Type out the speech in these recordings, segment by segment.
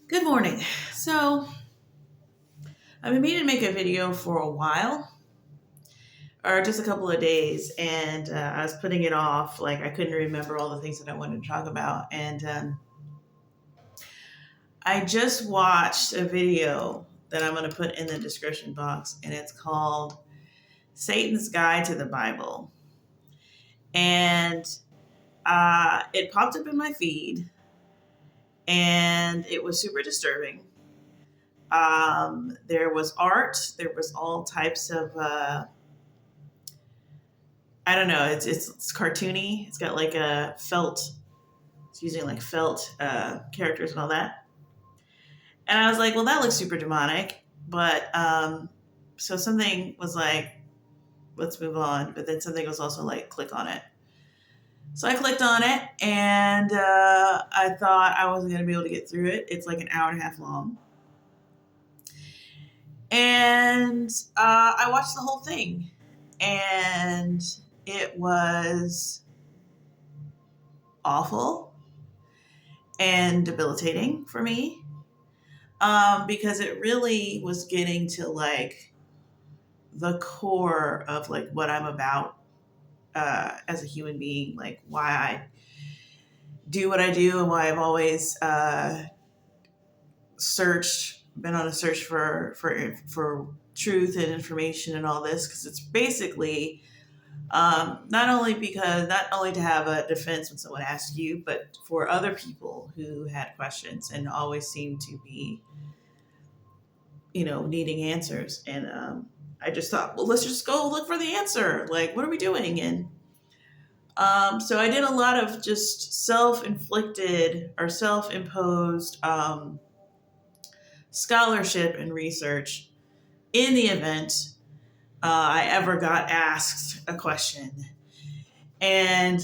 Good morning. So, I've been meaning to make a video for a while, or just a couple of days, and I was putting it off. Like, I couldn't remember all the things that I wanted to talk about. And I just watched a video that I'm going to put in the description box, and it's called Satan's Guide to the Bible. And it popped up in my feed, and it was super disturbing. There was art, there was all types of I don't know. It's cartoony. It's got like a felt. It's using like felt characters and all that. And I was like, well, that looks super demonic. But so something was like, let's move on. But then something was also like, click on it. So I clicked on it, and I thought I wasn't going to be able to get through it. It's like an hour and a half long. And I watched the whole thing, and it was awful and debilitating for me, because it really was getting to like the core of like what I'm about as a human being, like why I do what I do and why I've always been on a search for truth and information and all this, because it's basically not only to have a defense when someone asks you, but for other people who had questions and always seem to be, needing answers. And I just thought, well, let's just go look for the answer. Like, what are we doing? And so I did a lot of just self-inflicted or self-imposed scholarship and research in the event I ever got asked a question. And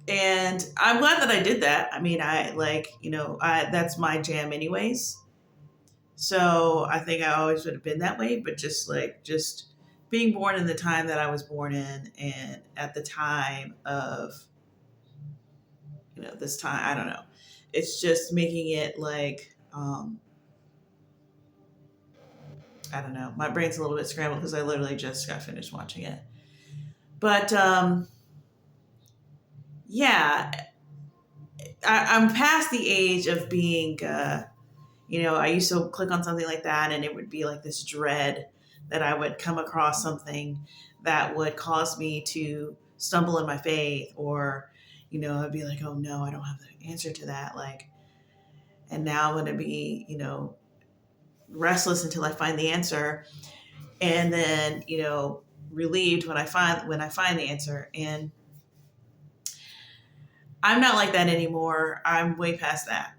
and I'm glad that I did that. I mean, that's my jam anyways. So I think I always would have been that way, but just being born in the time that I was born in, and at the time of, this time, I don't know. It's just making it like, I don't know. My brain's a little bit scrambled because I literally just got finished watching it. But yeah, I'm past the age of being, I used to click on something like that, and it would be like this dread that I would come across something that would cause me to stumble in my faith, or, I'd be like, oh no, I don't have the answer to that. Like, and now I'm going to be, restless until I find the answer. And then, relieved when I find the answer. And I'm not like that anymore. I'm way past that.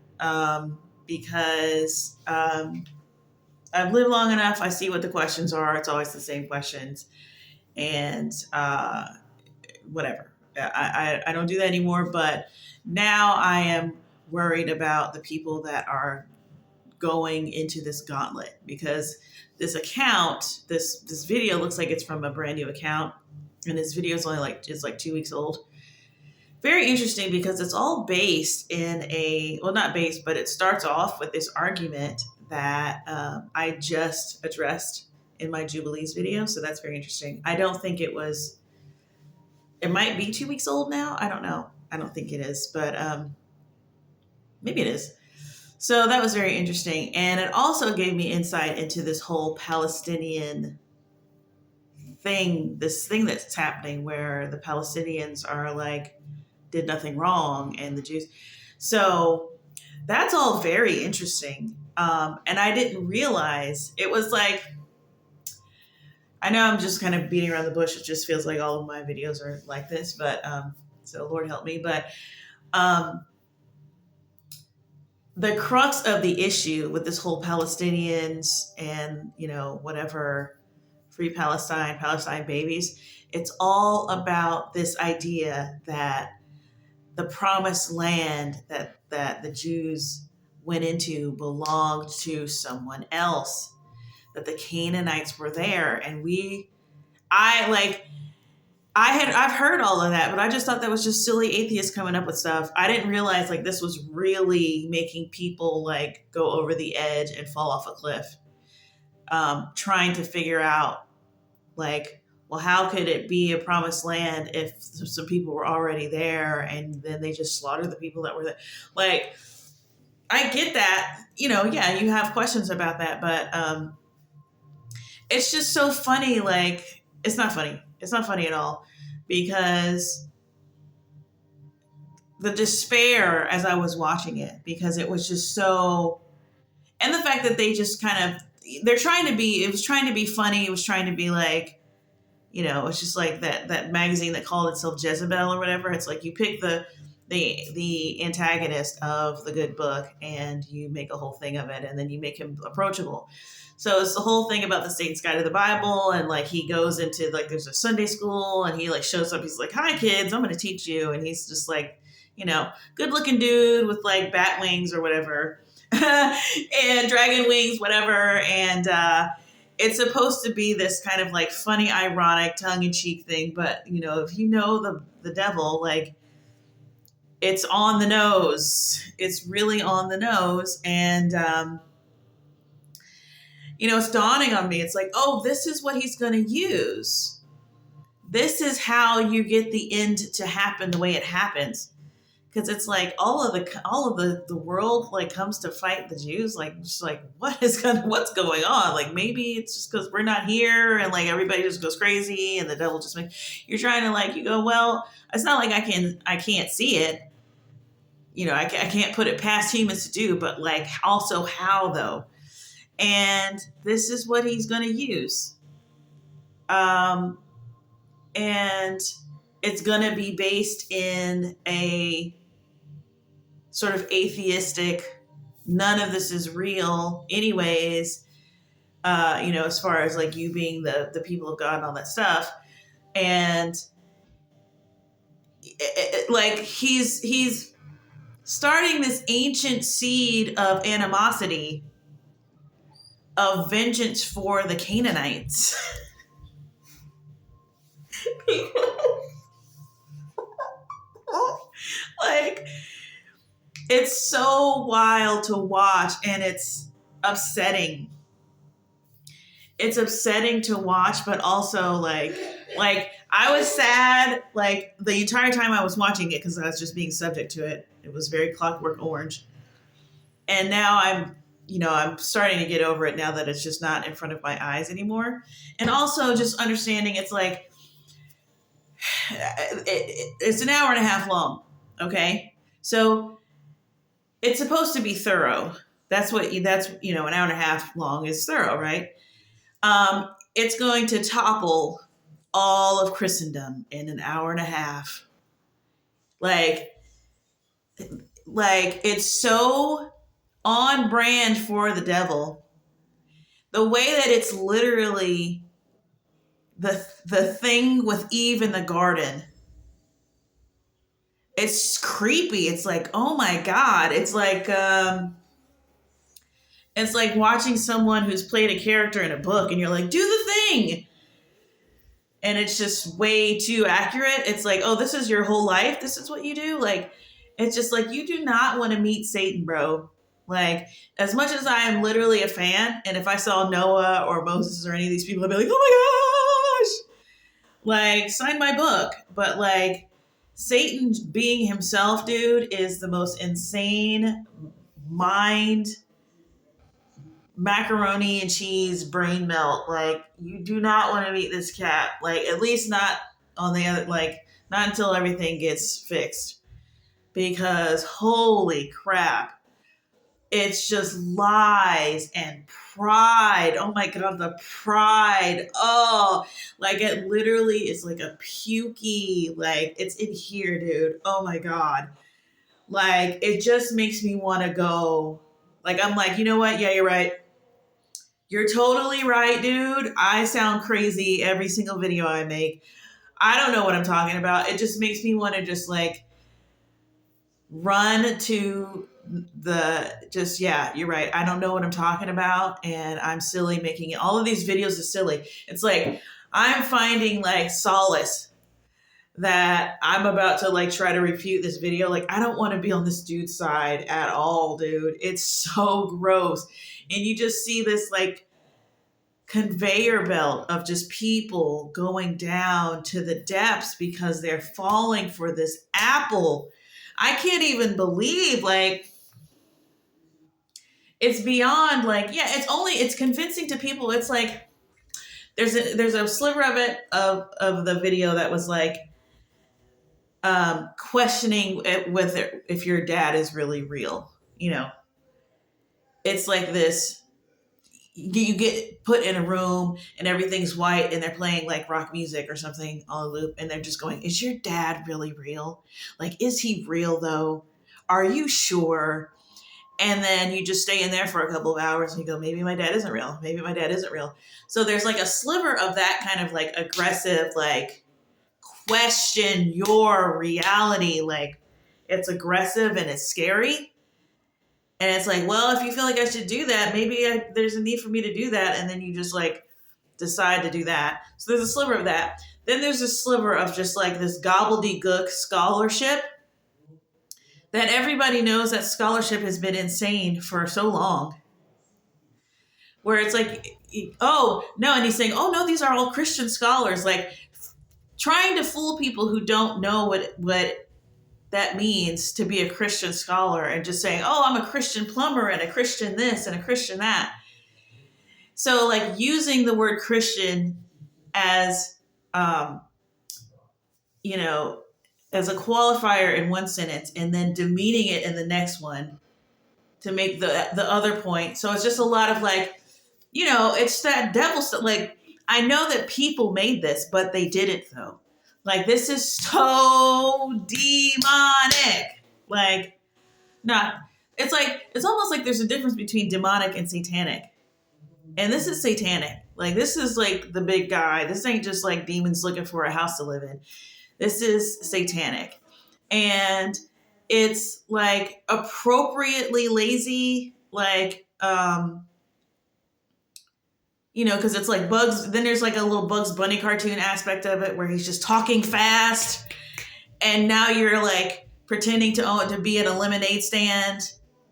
Because I've lived long enough. I see what the questions are. It's always the same questions, and whatever. I don't do that anymore. But now I am worried about the people that are going into this gauntlet, because this video looks like it's from a brand new account, and this video is only like 2 weeks old. Very interesting, because it's all based in not based, but it starts off with this argument that I just addressed in my Jubilees video. So that's very interesting. I don't think it might be 2 weeks old now. I don't know. I don't think it is, but maybe it is. So that was very interesting. And it also gave me insight into this whole Palestinian this thing that's happening, where the Palestinians are like, did nothing wrong, and the Jews. So that's all very interesting. And I didn't realize it was like, I know I'm just kind of beating around the bush. It just feels like all of my videos are like this, but so Lord help me. But the crux of the issue with this whole Palestinians and, whatever, free Palestine babies, it's all about this idea that the promised land that the Jews went into belonged to someone else, that the Canaanites were there. And I like, I've heard all of that, but I just thought that was just silly atheists coming up with stuff. I didn't realize like this was really making people like go over the edge and fall off a cliff, trying to figure out like, well, how could it be a promised land if some people were already there and then they just slaughtered the people that were there? Like, I get that, yeah, you have questions about that, but it's just so funny. Like, it's not funny. It's not funny at all because the despair as I was watching it, because it was just so, and the fact that they just kind of, it was trying to be funny. It was trying to be like, it's just like that magazine that called itself Jezebel or whatever. It's like you pick the antagonist of the good book and you make a whole thing of it, and then you make him approachable. So it's the whole thing about the Satan's Guide to the Bible, and like he goes into like there's a Sunday school and he like shows up. He's like, "Hi kids, I'm going to teach you," and he's just like, good looking dude with like bat wings or whatever, and dragon wings, whatever, and it's supposed to be this kind of like funny, ironic, tongue-in-cheek thing, but if you know the devil, like it's on the nose. It's really on the nose, and it's dawning on me. It's like, oh, this is what he's going to use. This is how you get the end to happen the way it happens. Because it's like all of the world like comes to fight the Jews, like just like what's going on? Like maybe it's just because we're not here and like everybody just goes crazy and the devil just makes you're trying to like you go, well, it's not like I can't see it. I can't put it past humans to do, but like also how though? And this is what he's going to use. And it's going to be based in a sort of atheistic, none of this is real anyways, as far as like you being the people of God and all that stuff. And like he's starting this ancient seed of animosity, of vengeance for the Canaanites. Like, it's so wild to watch, and it's upsetting. It's upsetting to watch, but also like I was sad like the entire time I was watching it because I was just being subject to it. It was very Clockwork Orange. And now I'm starting to get over it now that it's just not in front of my eyes anymore. And also just understanding it's like, it's an hour and a half long. Okay. So it's supposed to be thorough. That's an hour and a half long is thorough, right? It's going to topple all of Christendom in an hour and a half. Like it's so on brand for the devil. The way that it's literally the thing with Eve in the garden. It's creepy. It's like, oh my God. It's like watching someone who's played a character in a book and you're like, do the thing. And it's just way too accurate. It's like, oh, this is your whole life. This is what you do. Like, it's just like, you do not want to meet Satan, bro. Like, as much as I am literally a fan, and if I saw Noah or Moses or any of these people, I'd be like, oh my gosh, like, sign my book. But like, Satan being himself, dude, is the most insane mind macaroni and cheese brain melt. Like, you do not want to meet this cat. Like, at least not on the other, like, not until everything gets fixed. Because holy crap, it's just lies and pride. Oh my God, the pride. Oh, like it literally is like a pukey, like it's in here, dude. Oh my God. Like it just makes me want to go. Like, I'm like, you know what? Yeah, you're right. You're totally right, dude. I sound crazy every single video I make. I don't know what I'm talking about. It just makes me want to just like run to yeah, you're right. I don't know what I'm talking about. And I'm silly making it. All of these videos are silly. It's like, I'm finding like solace that I'm about to like try to refute this video. Like, I don't want to be on this dude's side at all, dude. It's so gross. And you just see this like conveyor belt of just people going down to the depths because they're falling for this apple. I can't even believe, like, it's beyond like, yeah, it's convincing to people. It's like there's a sliver of it of the video that was like questioning whether if your dad is really real. You know, it's like this. You get put in a room and everything's white and they're playing like rock music or something on a loop and they're just going, is your dad really real? Like, is he real though? Are you sure? And then you just stay in there for a couple of hours and you go, maybe my dad isn't real. Maybe my dad isn't real. So there's like a sliver of that kind of like aggressive, like question your reality. Like, it's aggressive and it's scary. And it's like, well, if you feel like I should do that, maybe there's a need for me to do that. And then you just like decide to do that. So there's a sliver of that. Then there's a sliver of just like this gobbledygook scholarship that everybody knows that scholarship has been insane for so long. Where it's like, oh, no. And he's saying, oh, no, these are all Christian scholars. Like trying to fool people who don't know what that means to be a Christian scholar and just saying, oh, I'm a Christian plumber and a Christian this and a Christian that. So like using the word Christian as, you know, as a qualifier in one sentence and then demeaning it in the next one to make the other point. So it's just a lot of like, you know, it's that devil stuff. Like, I know that people made this, but they didn't though. Like, this is so demonic. Like, not, it's like, it's almost like there's a difference between demonic and satanic. And this is satanic. Like, this is like the big guy. This ain't just like demons looking for a house to live in. This is satanic. And it's like appropriately lazy, like, you know, because it's like Bugs, then there's like a little Bugs Bunny cartoon aspect of it where he's just talking fast. And now you're like pretending to be at a lemonade stand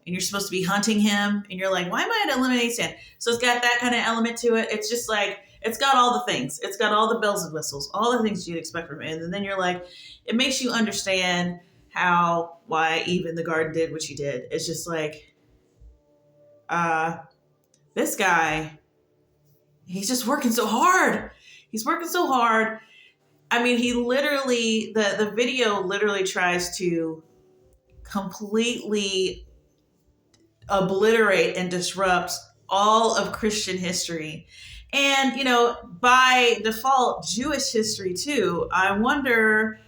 and you're supposed to be hunting him. And you're like, why am I at a lemonade stand? So it's got that kind of element to it. It's just like, it's got all the things. It's got all the bells and whistles, all the things you'd expect from it. And then you're like, it makes you understand why even the garden did what she did. It's just like, this guy, he's just working so hard. He's working so hard. I mean, he literally, the video literally tries to completely obliterate and disrupt all of Christian history. And, you know, by default, Jewish history too. I wonder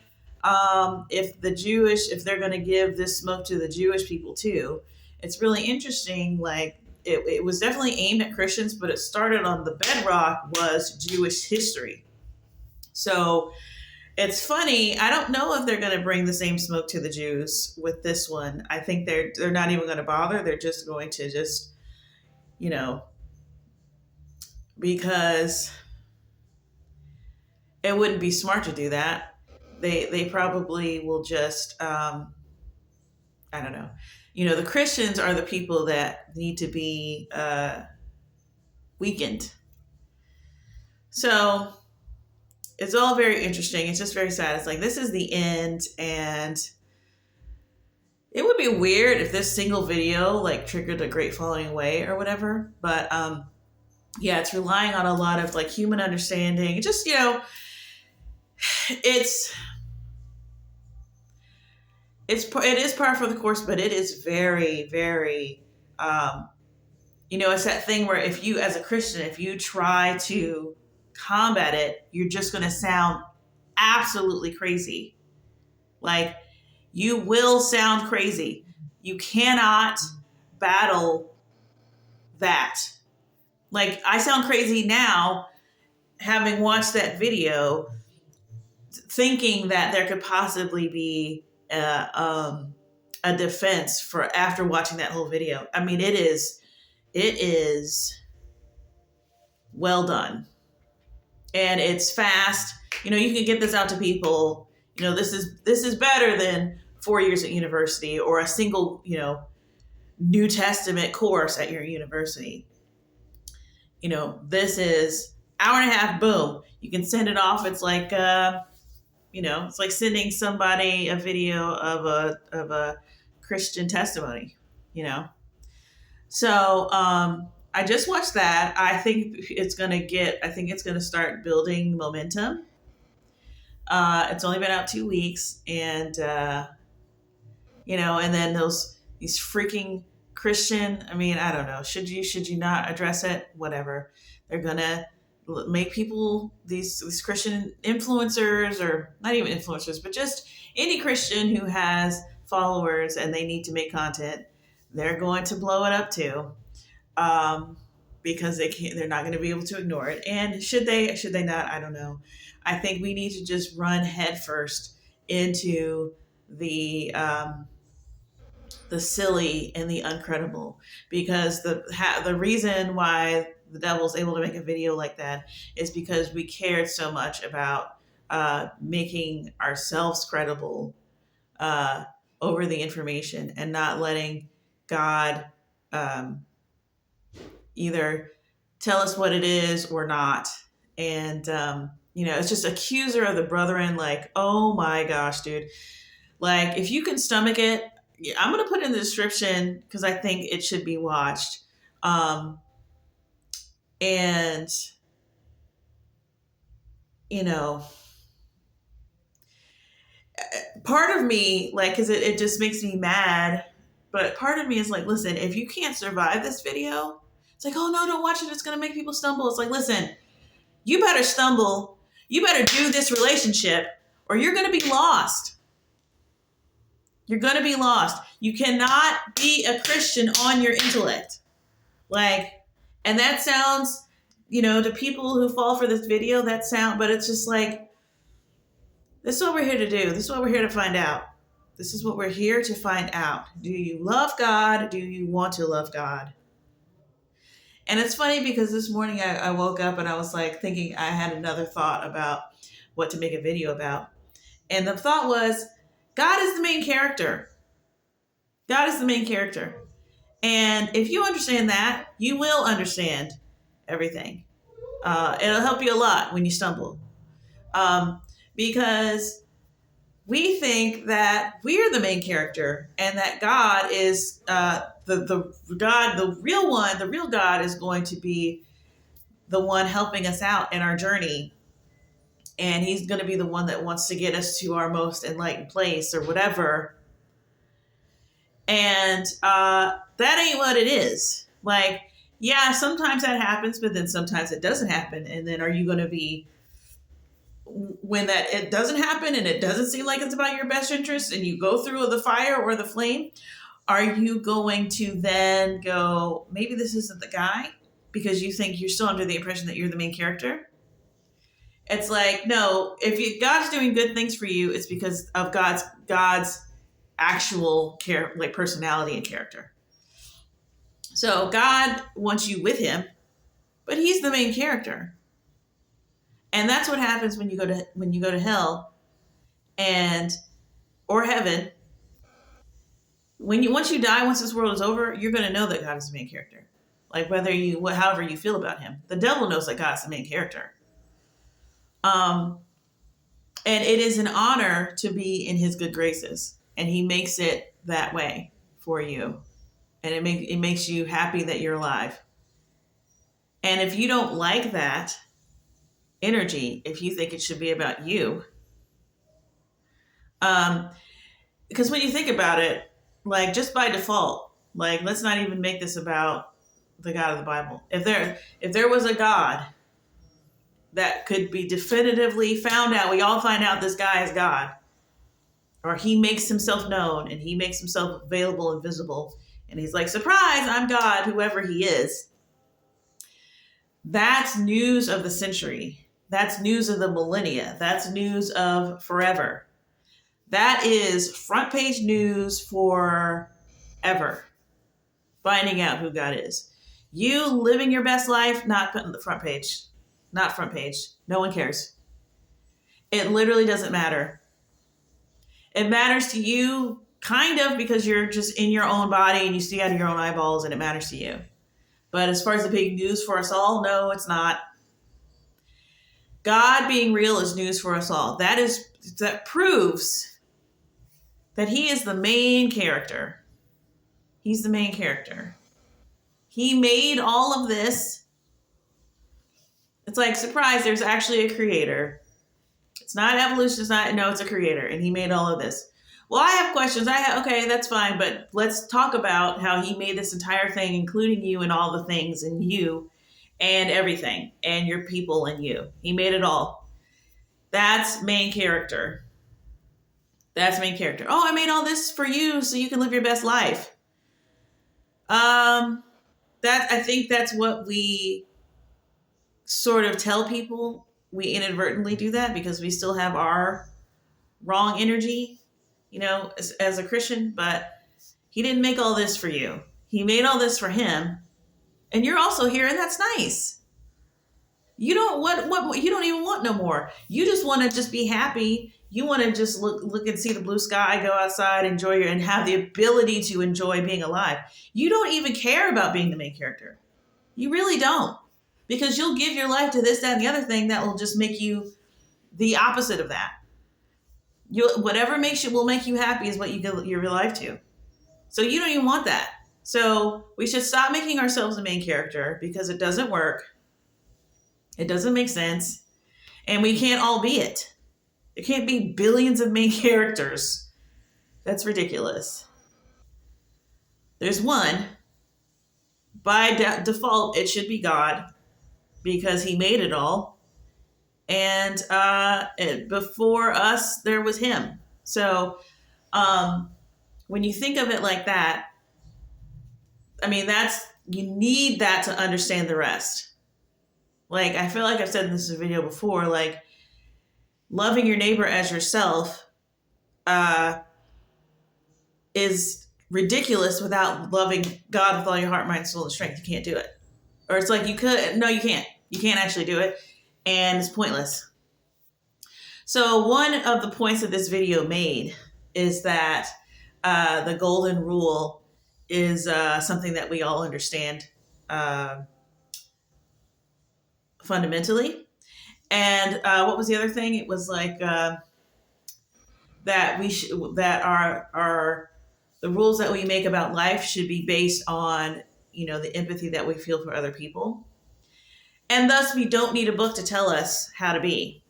if they're going to give this smoke to the Jewish people too. It's really interesting. Like, it was definitely aimed at Christians, but it started on the bedrock was Jewish history. So it's funny. I don't know if they're going to bring the same smoke to the Jews with this one. I think they're not even going to bother. They're just going to just, you know, because it wouldn't be smart to do that. They probably will just, I don't know. You know, the Christians are the people that need to be weakened. So it's all very interesting. It's just very sad. It's like, this is the end. And it would be weird if this single video like triggered a great falling away or whatever. But yeah, it's relying on a lot of like human understanding. It just, you know, it is par for the course, but it is very, very, you know, it's that thing where if you, as a Christian, if you try to combat it, you're just going to sound absolutely crazy. Like, you will sound crazy. You cannot battle that. Like, I sound crazy now, having watched that video, thinking that there could possibly be a defense for after watching that whole video. I mean, it is well done. And it's fast. You know, you can get this out to people this is better than 4 years at university or a single, New Testament course at your university. This is hour and a half, boom. You can send it off. It's like, it's like sending somebody a video of a Christian testimony, So I just watched that. I think it's going to start building momentum. It's only been out 2 weeks, and and then these freaking Christian. I mean, I don't know. Should you not address it? Whatever. They're gonna make people these Christian influencers, or not even influencers, but just any Christian who has followers and they need to make content. They're going to blow it up too, because they're not going to be able to ignore it. And should they not? I don't know. I think we need to just run headfirst into the silly and the uncredible, because the reason why the devil's able to make a video like that is because we cared so much about making ourselves credible over the information, and not letting God either tell us what it is or not. And it's just accuser of the brethren. Like, oh my gosh, dude. Like, if you can stomach it, I'm going to put it in the description because I think it should be watched. And, part of me, like, because it just makes me mad, but part of me is like, listen, if you can't survive this video, it's like, oh no, don't watch it. It's going to make people stumble. It's like, listen, you better stumble. You better do this relationship, or you're going to be lost. You're going to be lost. You cannot be a Christian on your intellect. And that sounds, to people who fall for this video, but it's just like, this is what we're here to do. This is what we're here to find out. This is what we're here to find out. Do you love God? Do you want to love God? And it's funny because this morning I woke up and I was like thinking, I had another thought about what to make a video about. And the thought was, God is the main character. God is the main character. And if you understand that, you will understand everything. It'll help you a lot when you stumble. Because we think that we're the main character, and that God is the real one. The real God is going to be the one helping us out in our journey. And he's going to be the one that wants to get us to our most enlightened place or whatever. And that ain't what it is. Like, yeah, sometimes that happens, but then sometimes it doesn't happen. And then are you going to be, when that it doesn't happen and it doesn't seem like it's about your best interest, and you go through the fire or the flame, are you going to then go, maybe this isn't the guy, because you think you're still under the impression that you're the main character? It's like, no, if God's doing good things for you, it's because of God's actual personality and character. So God wants you with him, but he's the main character. And that's what happens when you go to hell or heaven. Once you die, once this world is over, you're going to know that God is the main character. Like, however you feel about him, the devil knows that God's the main character. And it is an honor to be in his good graces, and he makes it that way for you. And it makes you happy that you're alive. And if you don't like that energy, if you think it should be about you, because when you think about it, like, just by default, like, let's not even make this about the God of the Bible. If there was a God that could be definitively found out, we all find out this guy is God, or he makes himself known and he makes himself available and visible, and he's like, surprise, I'm God, whoever he is. That's news of the century. That's news of the millennia. That's news of forever. That is front page news for ever. Finding out who God is. You living your best life, not put in the front page. Not front page. No one cares. It literally doesn't matter. It matters to you kind of because you're just in your own body and you see out of your own eyeballs and it matters to you. But as far as the big news for us all, no, it's not. God being real is news for us all. That proves that he is the main character. He's the main character. He made all of this. It's like, surprise, there's actually a creator. It's not evolution, it's a creator, and he made all of this. Well, I have questions. Okay, that's fine, but let's talk about how he made this entire thing, including you and all the things and you and everything and your people and you. He made it all. That's main character. That's main character. Oh, I made all this for you so you can live your best life. I think that's what we sort of tell people. We inadvertently do that because we still have our wrong energy, as a Christian, but he didn't make all this for you. He made all this for him. And you're also here, and that's nice. You don't what you don't even want no more. You just want to just be happy. You want to just look and see the blue sky, go outside, enjoy and have the ability to enjoy being alive. You don't even care about being the main character. You really don't. Because you'll give your life to this, that, and the other thing that will just make you the opposite of that. Whatever will make you happy is what you give your life to. So you don't even want that. So we should stop making ourselves the main character because it doesn't work. It doesn't make sense. And we can't all be it. There can't be billions of main characters. That's ridiculous. There's one. By default, it should be God because he made it all. And before us, there was him. So when you think of it like that, I mean, you need that to understand the rest. Like, I feel like I've said in this video before, like, loving your neighbor as yourself is ridiculous without loving God with all your heart, mind, soul, and strength. You can't do it. Or it's like you could. No, you can't. You can't actually do it. And it's pointless. So one of the points that this video made is that the golden rule is something that we all understand fundamentally. And what was the other thing? It was like that the rules that we make about life should be based on, the empathy that we feel for other people. And thus we don't need a book to tell us how to be.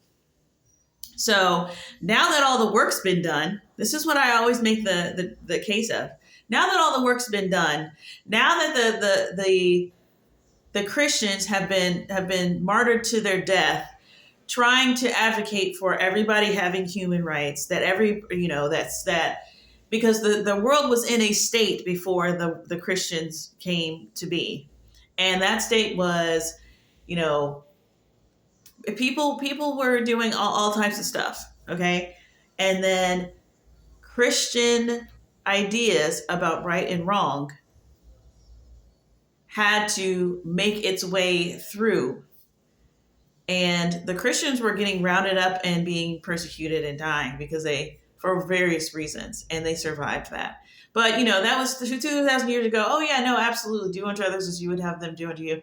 So now that all the work's been done, this is what I always make the case of. Now that all the work's been done, now that the Christians have been martyred to their death, trying to advocate for everybody having human rights, because the world was in a state before the Christians came to be. And that state was, people were doing all types of stuff. Okay. And then Christian ideas about right and wrong had to make its way through. And the Christians were getting rounded up and being persecuted and dying for various reasons, and they survived that. But, that was 2,000 years ago. Oh, yeah, no, absolutely. Do unto others as you would have them do unto you.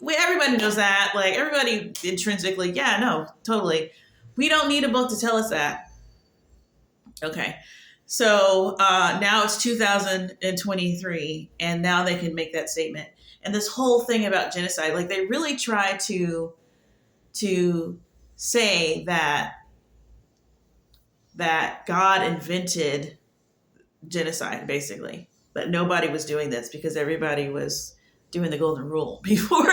Everybody knows that. Like, everybody intrinsically, yeah, no, totally. We don't need a book to tell us that. Okay. So now it's 2023, and now they can make that statement. And this whole thing about genocide, like, they really try to say that God invented genocide, basically. That nobody was doing this because everybody was doing the golden rule before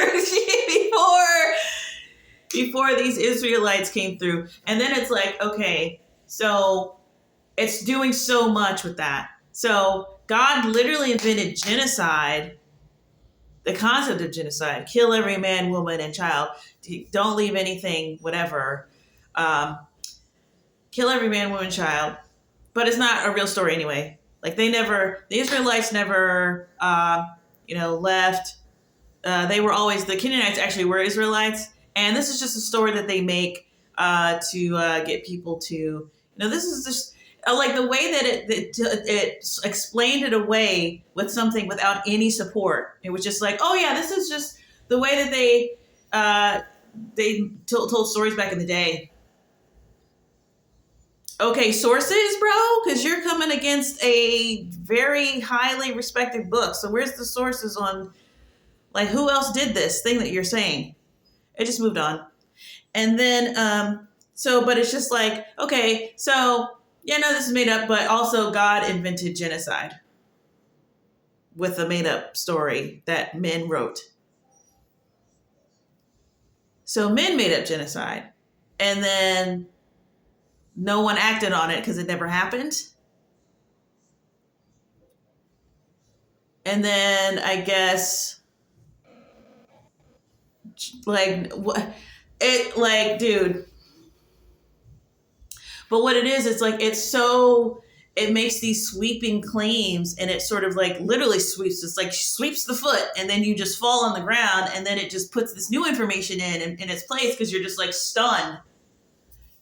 these Israelites came through. And then it's like, okay, so it's doing so much with that. So God literally invented genocide, the concept of genocide, kill every man, woman, and child. Don't leave anything, whatever. Kill every man, woman, child. But it's not a real story anyway. Like the Israelites never, left. They were always, the Canaanites actually were Israelites. And this is just a story that they make to get people to, this is just, like the way that it explained it away with something without any support. It was just like, oh yeah, this is just the way that they told stories back in the day. Okay, sources, bro, because you're coming against a very highly respected book. So where's the sources on, like, who else did this thing that you're saying? It just moved on. And then, but it's just like, okay, so, yeah, no, this is made up, but also God invented genocide with a made up story that men wrote. So men made up genocide. And then no one acted on it because it never happened. And then I guess, like, dude. But what it is, it's like, it makes these sweeping claims, and it sort of like literally sweeps. It's like sweeps the foot, and then you just fall on the ground, and then it just puts this new information in its place because you're just like stunned.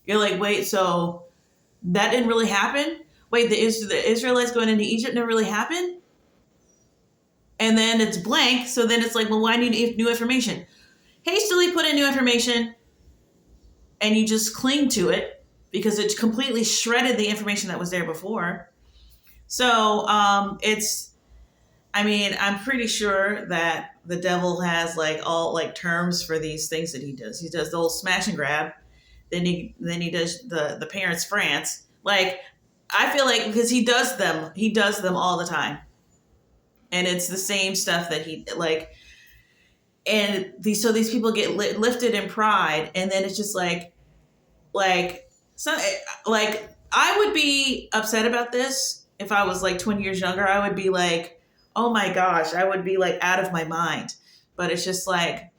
You're like, wait, so that didn't really happen? Wait, the Israelites going into Egypt never really happened? And then it's blank, so then it's like, well, why need new information? Hastily put in new information, and you just cling to it because it completely shredded the information that was there before. So I'm pretty sure that the devil has like all like terms for these things that he does. He does the whole smash and grab. Then he does the parents France. Like, I feel like because he does them all the time. And it's the same stuff that he like, and these people get lifted in pride, and then it's just like I would be upset about this if I was like 20 years younger. I would be like, oh my gosh, I would be like out of my mind. But it's just like,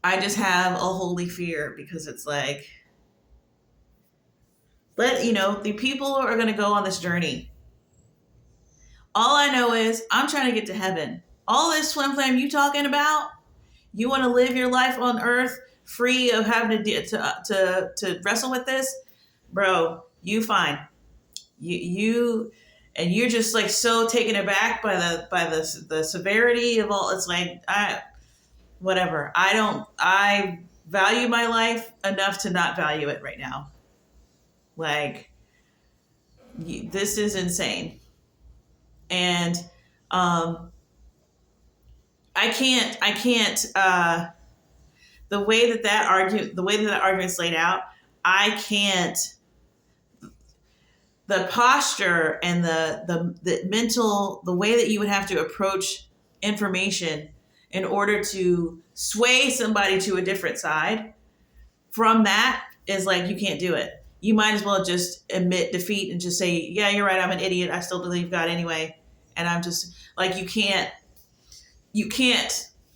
I just have a holy fear because it's like, the people are going to go on this journey. All I know is I'm trying to get to heaven. All this swim flame you talking about, you want to live your life on earth free of having to wrestle with this, bro, you fine. You and you're just like so taken aback by the severity of all. It's like, whatever. I value my life enough to not value it right now. Like, this is insane. And I can't the way that argument's laid out, I can't. The posture and the mental, the way that you would have to approach information in order to sway somebody to a different side from that is like, you can't do it. You might as well just admit defeat and just say, yeah, you're right, I'm an idiot, I still believe God anyway. And I'm just like, you can't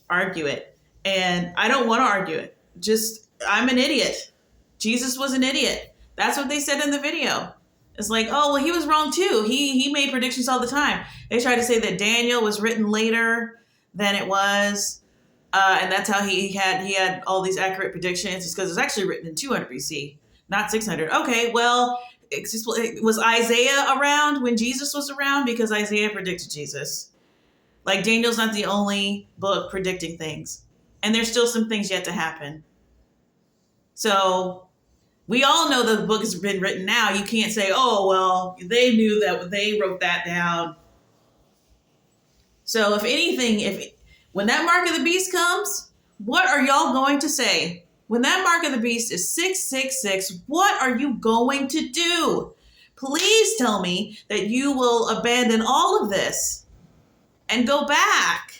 argue it. And I don't want to argue it. Just, I'm an idiot. Jesus was an idiot. That's what they said in the video. It's like, oh, well, he was wrong too. He made predictions all the time. They tried to say that Daniel was written later than it was. And that's how he had all these accurate predictions. It's because it's actually written in 200 BC, not 600. Okay, well, was Isaiah around when Jesus was around? Because Isaiah predicted Jesus. Like, Daniel's not the only book predicting things. And there's still some things yet to happen. So we all know the book has been written now. You can't say, oh, well, they knew that, they wrote that down. So if anything, when that mark of the beast comes, what are y'all going to say? When that mark of the beast is 666, what are you going to do? Please tell me that you will abandon all of this and go back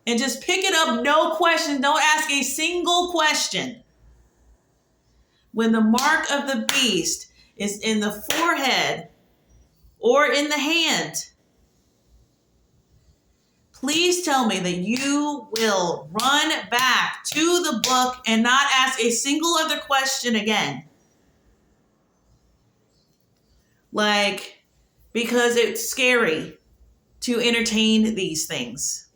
and just pick it up. No question. Don't ask a single question. When the mark of the beast is in the forehead or in the hand, please tell me that you will run back to the book and not ask a single other question again. Like, because it's scary to entertain these things.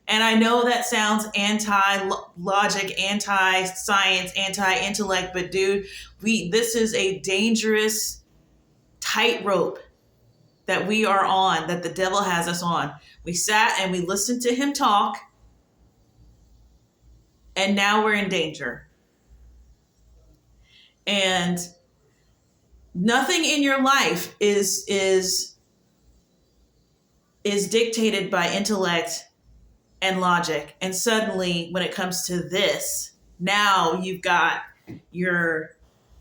And I know that sounds anti-logic, anti-science, anti-intellect, but dude, this is a dangerous tightrope that we are on, that the devil has us on. We sat and we listened to him talk, and now we're in danger. And nothing in your life is dictated by intellect and logic. And suddenly, when it comes to this, now you've got your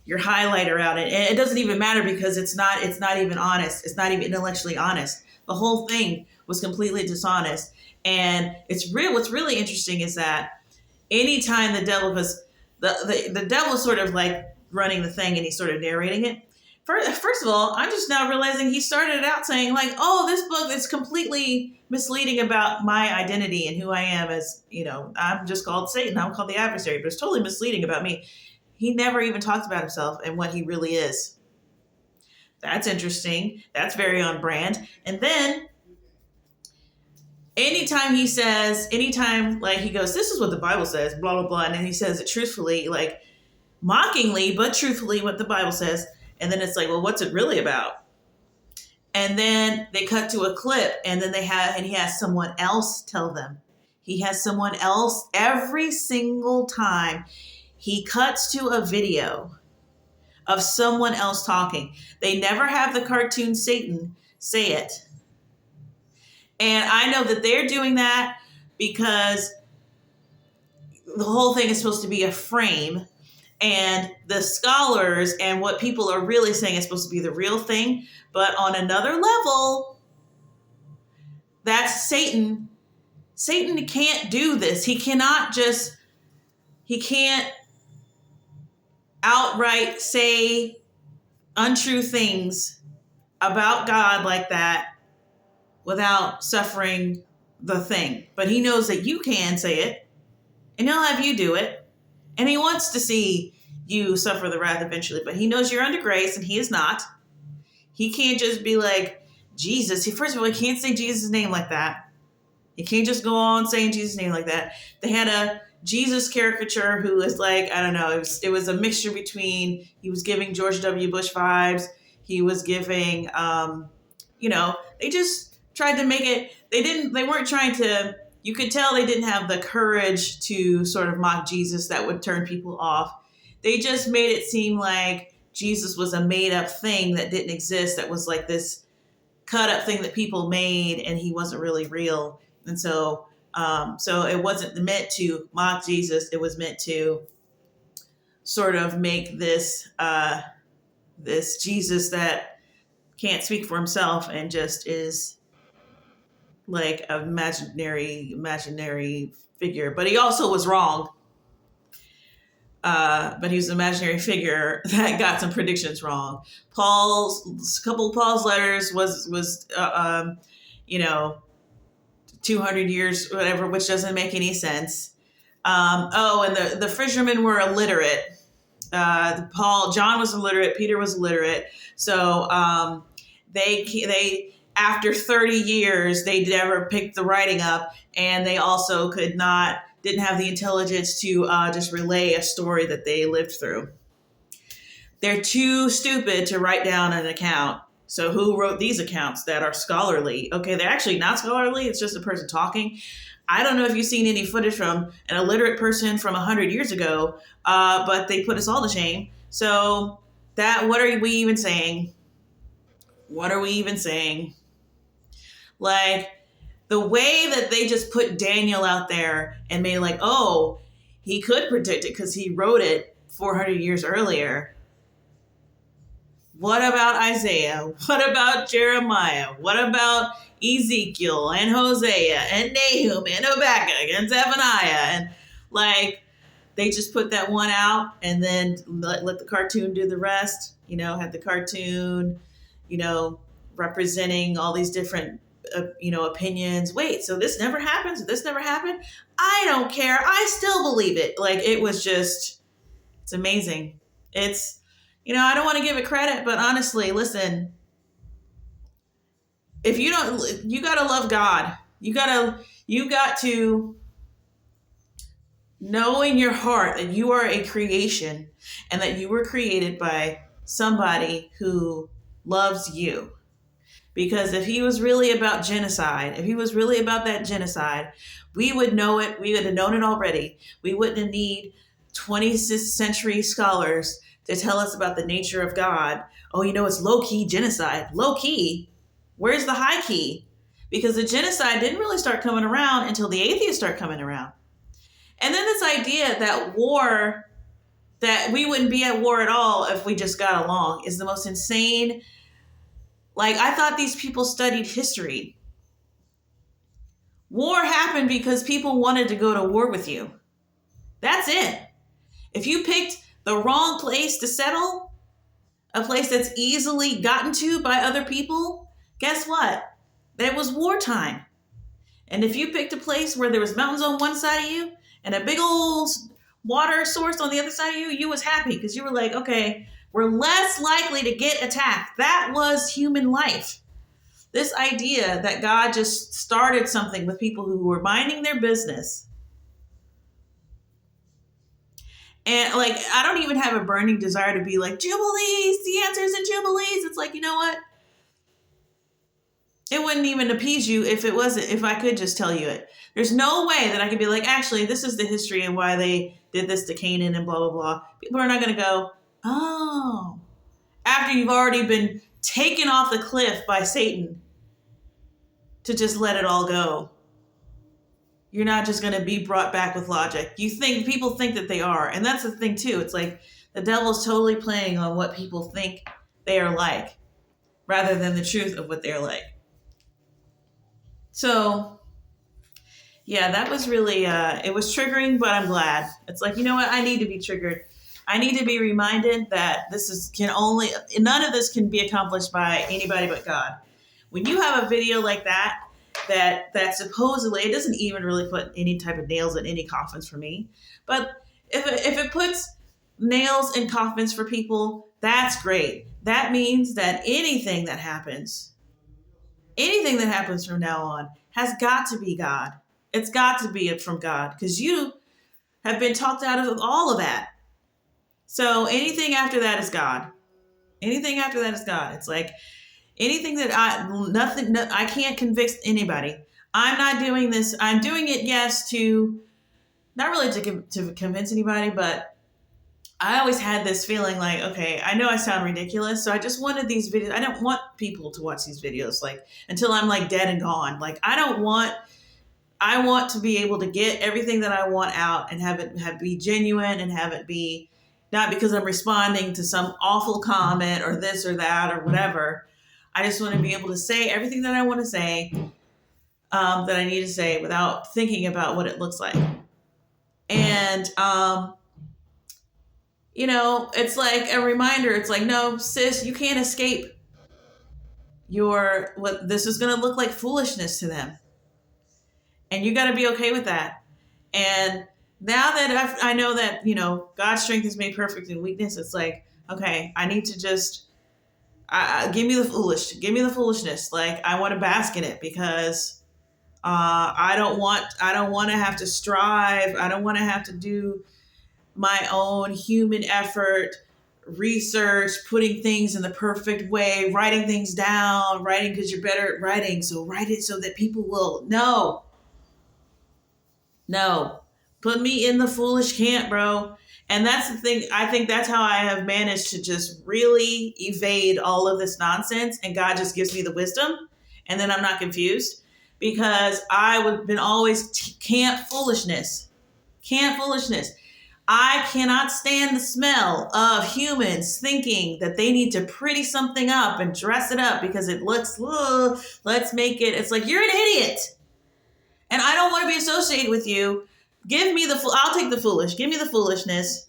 highlighter out, and it doesn't even matter because it's not even honest. It's not even intellectually honest. The whole thing was completely dishonest. And what's really interesting is that anytime the devil, because the devil's sort of like running the thing and he's sort of narrating it. First of all, I'm just now realizing he started out saying like, oh, this book is completely misleading about my identity and who I am as, I'm just called Satan. I'm called the adversary, but it's totally misleading about me. He never even talks about himself and what he really is. That's interesting. That's very on brand. And then anytime like he goes, this is what the Bible says, blah, blah, blah. And then he says it truthfully, like mockingly, but truthfully what the Bible says. And then it's like, well, what's it really about? And then they cut to a clip, and then he has someone else tell them. He has someone else every single time. He cuts to a video of someone else talking. They never have the cartoon Satan say it. And I know that they're doing that because the whole thing is supposed to be a frame. And the scholars and what people are really saying is supposed to be the real thing. But on another level, that's Satan. Satan can't do this. He can't outright say untrue things about God like that without suffering the thing. But he knows that you can say it, and he'll have you do it. And he wants to see you suffer the wrath eventually, but he knows you're under grace and he is not. He can't just be like, Jesus. First of all, he can't say Jesus' name like that. He can't just go on saying Jesus' name like that. They had a Jesus caricature who was like, I don't know, it was a mixture between, he was giving George W. Bush vibes. He was giving, they just tried to make it, they weren't trying to, you could tell they didn't have the courage to sort of mock Jesus that would turn people off. They just made it seem like Jesus was a made up thing that didn't exist, that was like this cut up thing that people made, and he wasn't really real. And so it wasn't meant to mock Jesus. It was meant to sort of make this Jesus that can't speak for himself and just is like an imaginary figure. But he also was wrong. But he was an imaginary figure that got some predictions wrong. Couple of Paul's letters was 200 years, whatever, which doesn't make any sense. And the fishermen were illiterate. John was illiterate. Peter was illiterate. So they after 30 years, they never picked the writing up, and they also didn't have the intelligence to just relay a story that they lived through. They're too stupid to write down an account. So who wrote these accounts that are scholarly? Okay, they're actually not scholarly. It's just a person talking. I don't know if you've seen any footage from an illiterate person from 100 years ago, but they put us all to shame. So what are we even saying? What are we even saying? Like, the way that they just put Daniel out there and made like, oh, he could predict it because he wrote it 400 years earlier. What about Isaiah? What about Jeremiah? What about Ezekiel and Hosea and Nahum and Habakkuk and Zephaniah? And like, they just put that one out and then let the cartoon do the rest. Had the cartoon, representing all these different opinions. Wait, so this never happened? So this never happened? I don't care. I still believe it. Like, it was just, it's amazing. It's, I don't want to give it credit, but honestly, listen, if you got to love God. You got to know in your heart that you are a creation and that you were created by somebody who loves you. Because if he was really about genocide, if he was really about that genocide, we would know it. We would have known it already. We wouldn't need 20th century scholars to tell us about the nature of God. Oh, it's low-key genocide. Low-key? Where's the high key? Because the genocide didn't really start coming around until the atheists start coming around. And then this idea that war, that we wouldn't be at war at all if we just got along, is the most insane. Like, I thought these people studied history. War happened because people wanted to go to war with you. That's it. If you picked the wrong place to settle, a place that's easily gotten to by other people, guess what? It was wartime. And if you picked a place where there was mountains on one side of you and a big old water source on the other side of you, you was happy because you were like, okay, we're less likely to get attacked. That was human life. This idea that God just started something with people who were minding their business. And like, I don't even have a burning desire to be like, Jubilees, the answer's in Jubilees. It's like, you know what? It wouldn't even appease you if I could just tell you it. There's no way that I could be like, actually, this is the history and why they did this to Canaan and blah, blah, blah. People are not going to go, oh, after you've already been taken off the cliff by Satan to just let it all go. You're not just going to be brought back with logic. People think that they are. And that's the thing too. It's like the devil's totally playing on what people think they are like rather than the truth of what they're like. So yeah, that was really, it was triggering, but I'm glad. It's like, you know what? I need to be triggered. I need to be reminded that none of this can be accomplished by anybody but God. When you have a video like that supposedly, it doesn't even really put any type of nails in any coffins for me. But if it puts nails in coffins for people, that's great. That means that anything that happens from now on has got to be God. It's got to be from God because you have been talked out of all of that. So anything after that is God. Anything after that is God. It's like anything that I can't convict anybody. I'm not doing this. I'm doing it, yes, not really to convince anybody, but I always had this feeling like, okay, I know I sound ridiculous, so I just wanted these videos. I don't want people to watch these videos like until I'm like dead and gone. Like I want to be able to get everything that I want out and have it be genuine and have it be not because I'm responding to some awful comment or this or that or whatever. I just want to be able to say everything that I want to say, that I need to say without thinking about what it looks like. And, it's like a reminder. It's like, no, sis, you can't escape what this is going to look like foolishness to them. And you got to be okay with that. And now that I know that, God's strength is made perfect in weakness, it's like, okay, I need to just, give me the foolishness. Like I want to bask in it because I don't want to have to strive. I don't want to have to do my own human effort, research, putting things in the perfect way, writing things down, writing because you're better at writing. So write it so that people will know. No, put me in the foolish camp, bro. And that's the thing. I think that's how I have managed to just really evade all of this nonsense. And God just gives me the wisdom. And then I'm not confused because I've been always camp foolishness. I cannot stand the smell of humans thinking that they need to pretty something up and dress it up because it looks, let's make it. It's like, you're an idiot. And I don't want to be associated with you. Give me I'll take the foolish. Give me the foolishness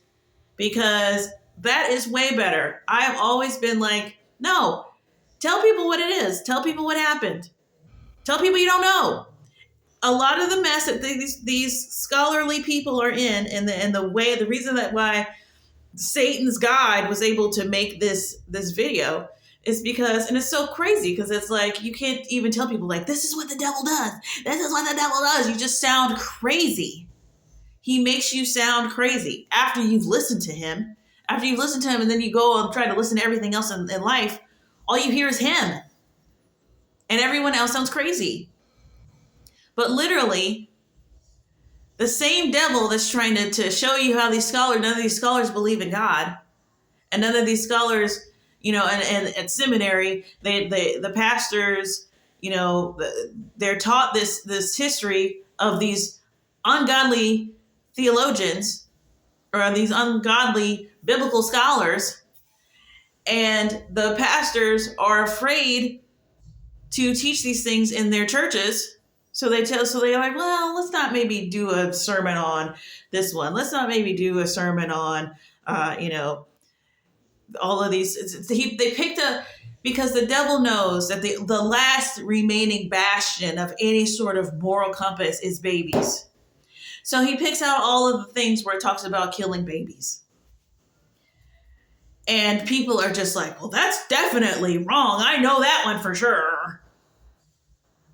because that is way better. I have always been like, no, tell people what it is. Tell people what happened. Tell people you don't know. A lot of the mess that these scholarly people are in and the reason that why Satan's God was able to make this video is because, and it's so crazy because it's like you can't even tell people like, this is what the devil does. This is what the devil does. You just sound crazy. He makes you sound crazy after you've listened to him. After you've listened to him and then you go and try to listen to everything else in life, all you hear is him. And everyone else sounds crazy. But literally, the same devil that's trying to show you how none of these scholars believe in God. And none of these scholars, and at seminary, the pastors, they're taught this history of these ungodly theologians or these ungodly biblical scholars. And the pastors are afraid to teach these things in their churches. So they're like, well, let's not maybe do a sermon on this one. Let's not maybe do a sermon on, all of these. They picked because the devil knows that the last remaining bastion of any sort of moral compass is babies. So he picks out all of the things where it talks about killing babies. And people are just like, well, that's definitely wrong. I know that one for sure.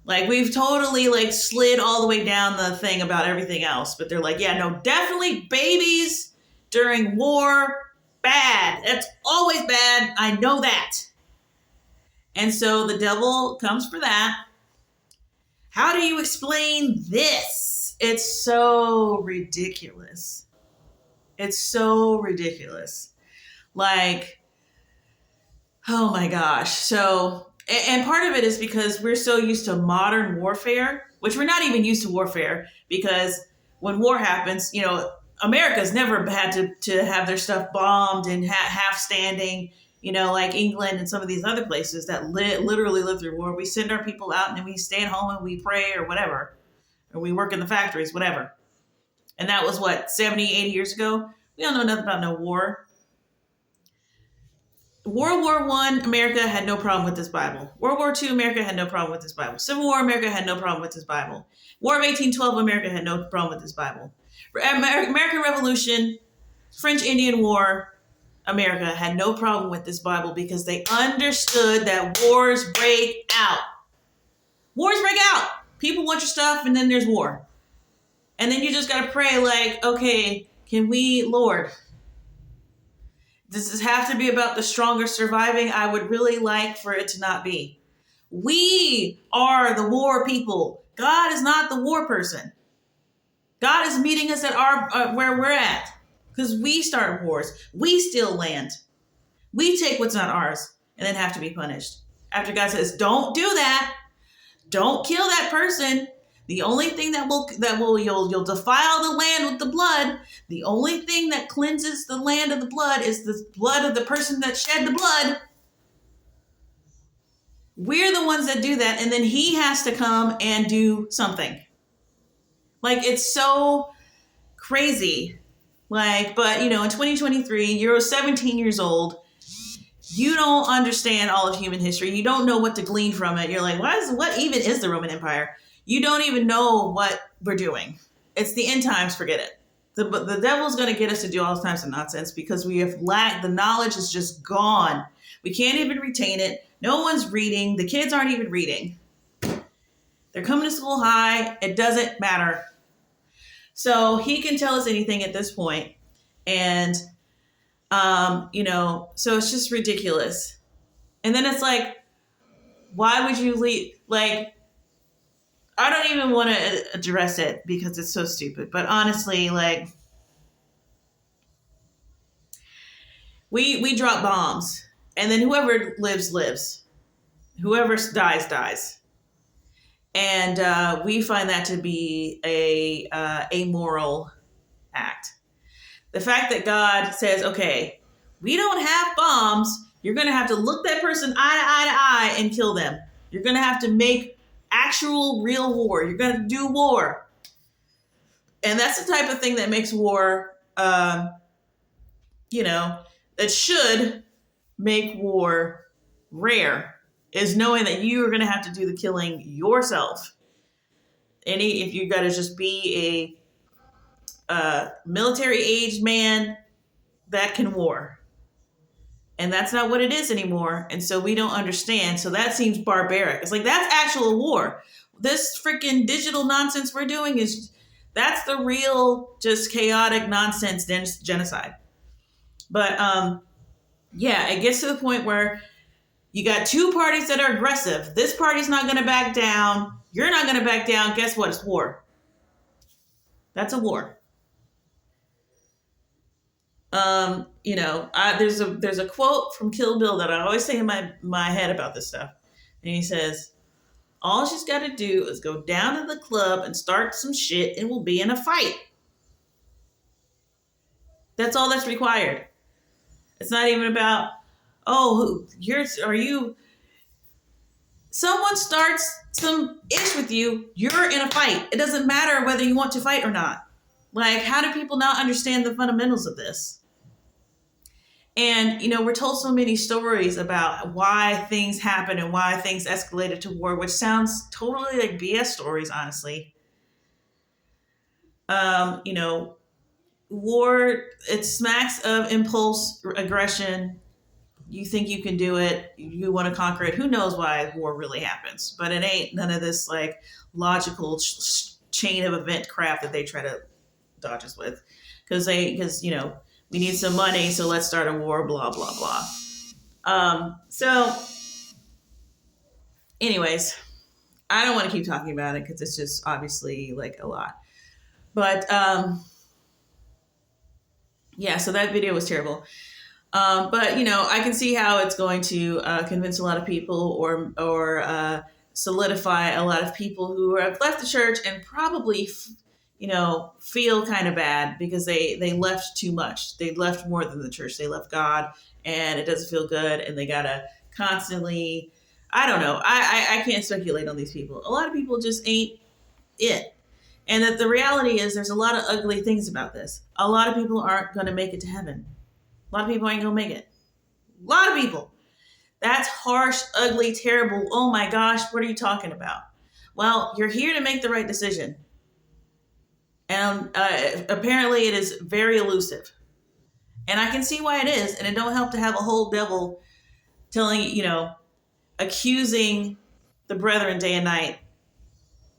Like, we've totally slid all the way down the thing about everything else. But they're like, yeah, no, definitely babies during war, bad. That's always bad. I know that. And so the devil comes for that. How do you explain this? It's so ridiculous. It's so ridiculous. Like, oh my gosh. So, and part of it is because we're so used to modern warfare, which we're not even used to warfare, because when war happens, America's never had to have their stuff bombed and half standing, like England and some of these other places that literally live through war. We send our people out and then we stay at home and we pray or whatever, or we work in the factories, whatever. And that was 70, 80 years ago. We don't know nothing about no war. World War I, America had no problem with this Bible. World War II, America had no problem with this Bible. Civil War, America had no problem with this Bible. War of 1812, America had no problem with this Bible. American Revolution, French Indian War, America had no problem with this Bible because they understood that wars break out. Wars break out. People want your stuff and then there's war. And then you just got to pray okay, can we, Lord, does this have to be about the stronger surviving? I would really like for it to not be. We are the war people. God is not the war person. God is meeting us at where we're at because we start wars. We steal land. We take what's not ours and then have to be punished. After God says, don't do that. Don't kill that person. The only thing you'll defile the land with the blood. The only thing that cleanses the land of the blood is the blood of the person that shed the blood. We're the ones that do that. And then he has to come and do something. It's so crazy. But in 2023, you're 17 years old. You don't understand all of human history. You don't know what to glean from it. You're like, what even is the Roman Empire? You don't even know what we're doing. It's the end times, forget it. The devil's going to get us to do all kinds of nonsense because we have lacked, the knowledge is just gone. We can't even retain it. No one's reading. The kids aren't even reading. They're coming to school high. It doesn't matter. So he can tell us anything at this point. And, so it's just ridiculous. And then it's like, why would you leave? I don't even want to address it because it's so stupid. But honestly, we drop bombs, and then whoever lives, lives. Whoever dies, dies. And we find that to be a amoral act. The fact that God says, okay, we don't have bombs. You're going to have to look that person eye to eye to eye and kill them. You're going to have to make actual real war. You're going to do war. And that's the type of thing that makes war, that should make war rare, is knowing that you are going to have to do the killing yourself. If you got to just be a military age man that can war. And that's not what it is anymore. And so we don't understand. So that seems barbaric. It's like, that's actual war. This freaking digital nonsense we're doing that's the real, just chaotic nonsense genocide. But yeah, it gets to the point where you got two parties that are aggressive. This party's not going to back down. You're not going to back down. Guess what? It's war. That's a war. There's a quote from Kill Bill that I always say in my head about this stuff. And he says, all she's got to do is go down to the club and start some shit and we'll be in a fight. That's all that's required. It's not even about, someone starts some ish with you, you're in a fight. It doesn't matter whether you want to fight or not. Like, how do people not understand the fundamentals of this? And, we're told so many stories about why things happen and why things escalated to war, which sounds totally like BS stories, honestly. War, it smacks of impulse aggression. You think you can do it. You want to conquer it. Who knows why war really happens? But it ain't none of this like logical chain of event crap that they try to dodge us with. Because we need some money, so let's start a war, blah, blah, blah. So anyways, I don't want to keep talking about it because it's just obviously like a lot. But yeah, so that video was terrible. But I can see how it's going to convince a lot of people or solidify a lot of people who have left the church and probably feel kind of bad because they left too much. They left more than the church. They left God, and it doesn't feel good, and they gotta constantly, I don't know. I can't speculate on these people. A lot of people just ain't it. And that the reality is there's a lot of ugly things about this. A lot of people aren't going to make it to heaven. A lot of people ain't going to make it. A lot of people. That's harsh, ugly, terrible. Oh my gosh, what are you talking about? Well, you're here to make the right decision. And apparently it is very elusive. And I can see why it is. And it don't help to have a whole devil telling, accusing the brethren day and night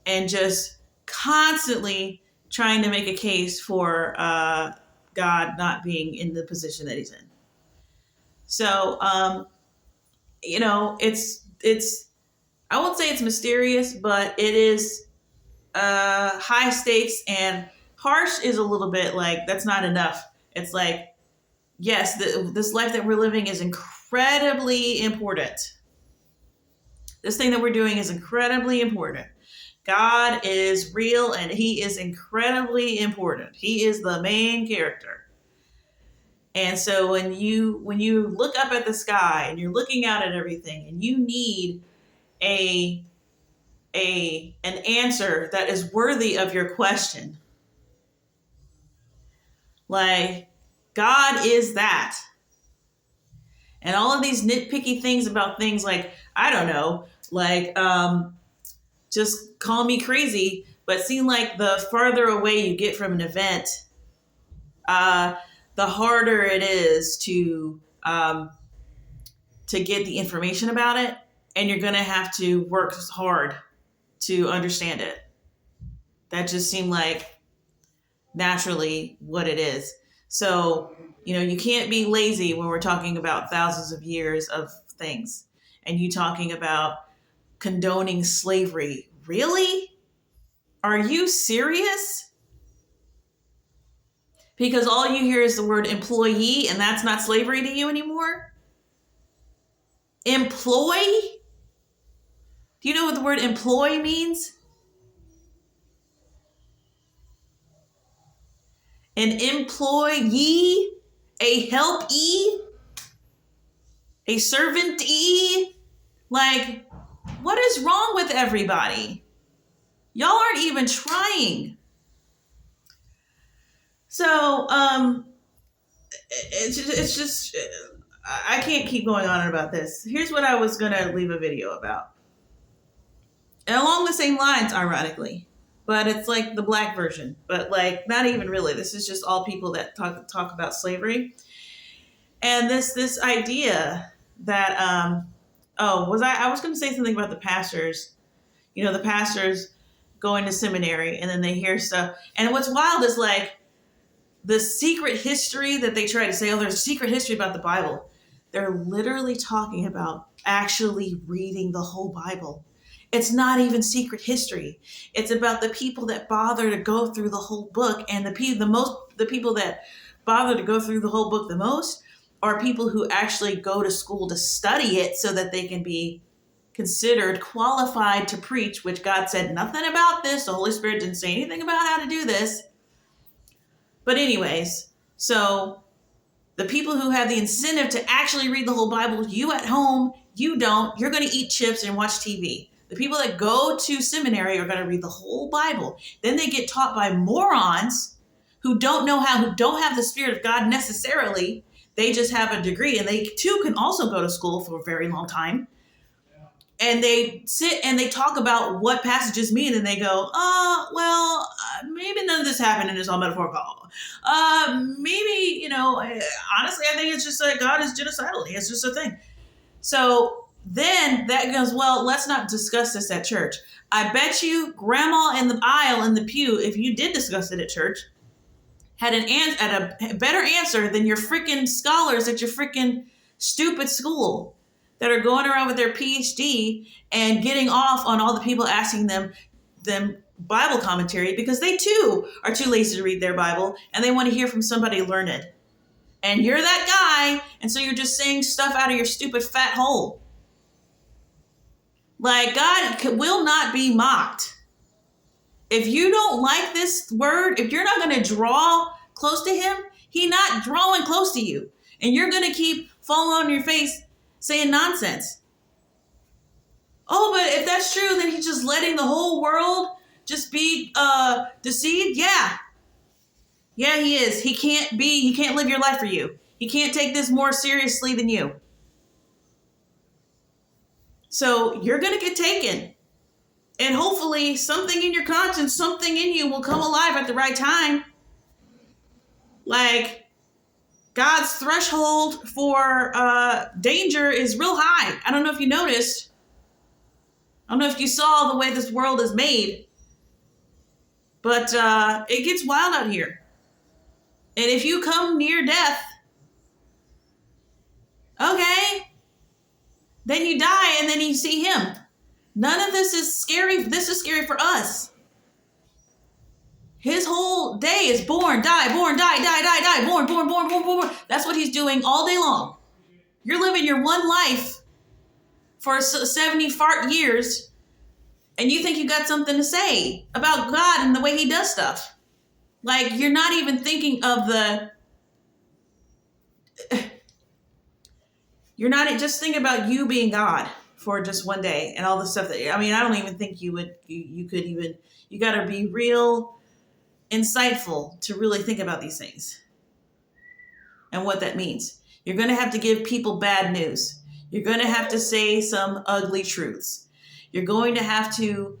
and just constantly trying to make a case for God not being in the position that he's in. So, it's, I won't say it's mysterious, but it is high stakes, and harsh is a little bit like, that's not enough. It's like, yes, this life that we're living is incredibly important. This thing that we're doing is incredibly important. God is real and he is incredibly important. He is the main character. And so when you look up at the sky and you're looking out at everything and you need an answer that is worthy of your question, like, God is that. And all of these nitpicky things about things like, I don't know, like, just call me crazy, but seem like the farther away you get from an event, the harder it is to get the information about it, and you're going to have to work hard to understand it. That just seemed like naturally what it is. So, you can't be lazy when we're talking about thousands of years of things, and you talking about condoning slavery. Really? Are you serious? Because all you hear is the word employee, and that's not slavery to you anymore? Employ? Do you know what the word employ means? An employee? A helpee? A servantee? Like, what is wrong with everybody? Y'all aren't even trying. So, it's just, I can't keep going on about this. Here's what I was going to leave a video about. And along the same lines, ironically, but it's like the black version, but like not even really. This is just all people that talk about slavery. And this idea that I was going to say something about the pastors. The pastors going to seminary and then they hear stuff. And what's wild is like the secret history that they try to say, oh, there's a secret history about the Bible. They're literally talking about actually reading the whole Bible. It's not even secret history. It's about the people that bother to go through the whole book, and the people that bother to go through the whole book the most are people who actually go to school to study it so that they can be considered qualified to preach, which God said nothing about this. The Holy Spirit didn't say anything about how to do this. But anyways, so the people who have the incentive to actually read the whole Bible, you at home, you don't, you're going to eat chips and watch TV. The people that go to seminary are going to read the whole Bible. Then they get taught by morons who don't have the Spirit of God necessarily. They just have a degree, and they too can also go to school for a very long time. And they sit and they talk about what passages mean, and they go, maybe none of this happened and it's all metaphorical. Maybe, honestly, I think it's just like God is genocidal. It's just a thing. So then that goes, well, let's not discuss this at church. I bet you grandma in the aisle in the pew, if you did discuss it at church, had a better answer than your freaking scholars at your freaking stupid school that are going around with their PhD and getting off on all the people asking them Bible commentary, because they too are too lazy to read their Bible and they want to hear from somebody learned. And you're that guy, and so you're just saying stuff out of your stupid fat hole. Like, God will not be mocked. If you don't like this word, if you're not going to draw close to him, he's not drawing close to you. And you're going to keep falling on your face saying nonsense. Oh, but if that's true, then he's just letting the whole world just be deceived? Yeah. Yeah, he is. He can't live your life for you. He can't take this more seriously than you. So you're going to get taken. And hopefully something in your conscience, something in you will come alive at the right time. Like, God's threshold for danger is real high. I don't know if you noticed. I don't know if you saw the way this world is made. But it gets wild out here. And if you come near death, okay, then you die and then you see him. None of this is scary. This is scary for us. His whole day is born, die, born. That's what he's doing all day long. You're living your one life for 70 fart years, and you think you got something to say about God and the way he does stuff. Like, you're not even thinking of you're not just thinking about you being God for just one day and all the stuff I don't even think you could even, you got to be real insightful to really think about these things and what that means. You're going to have to give people bad news. You're going to have to say some ugly truths. You're going to have to,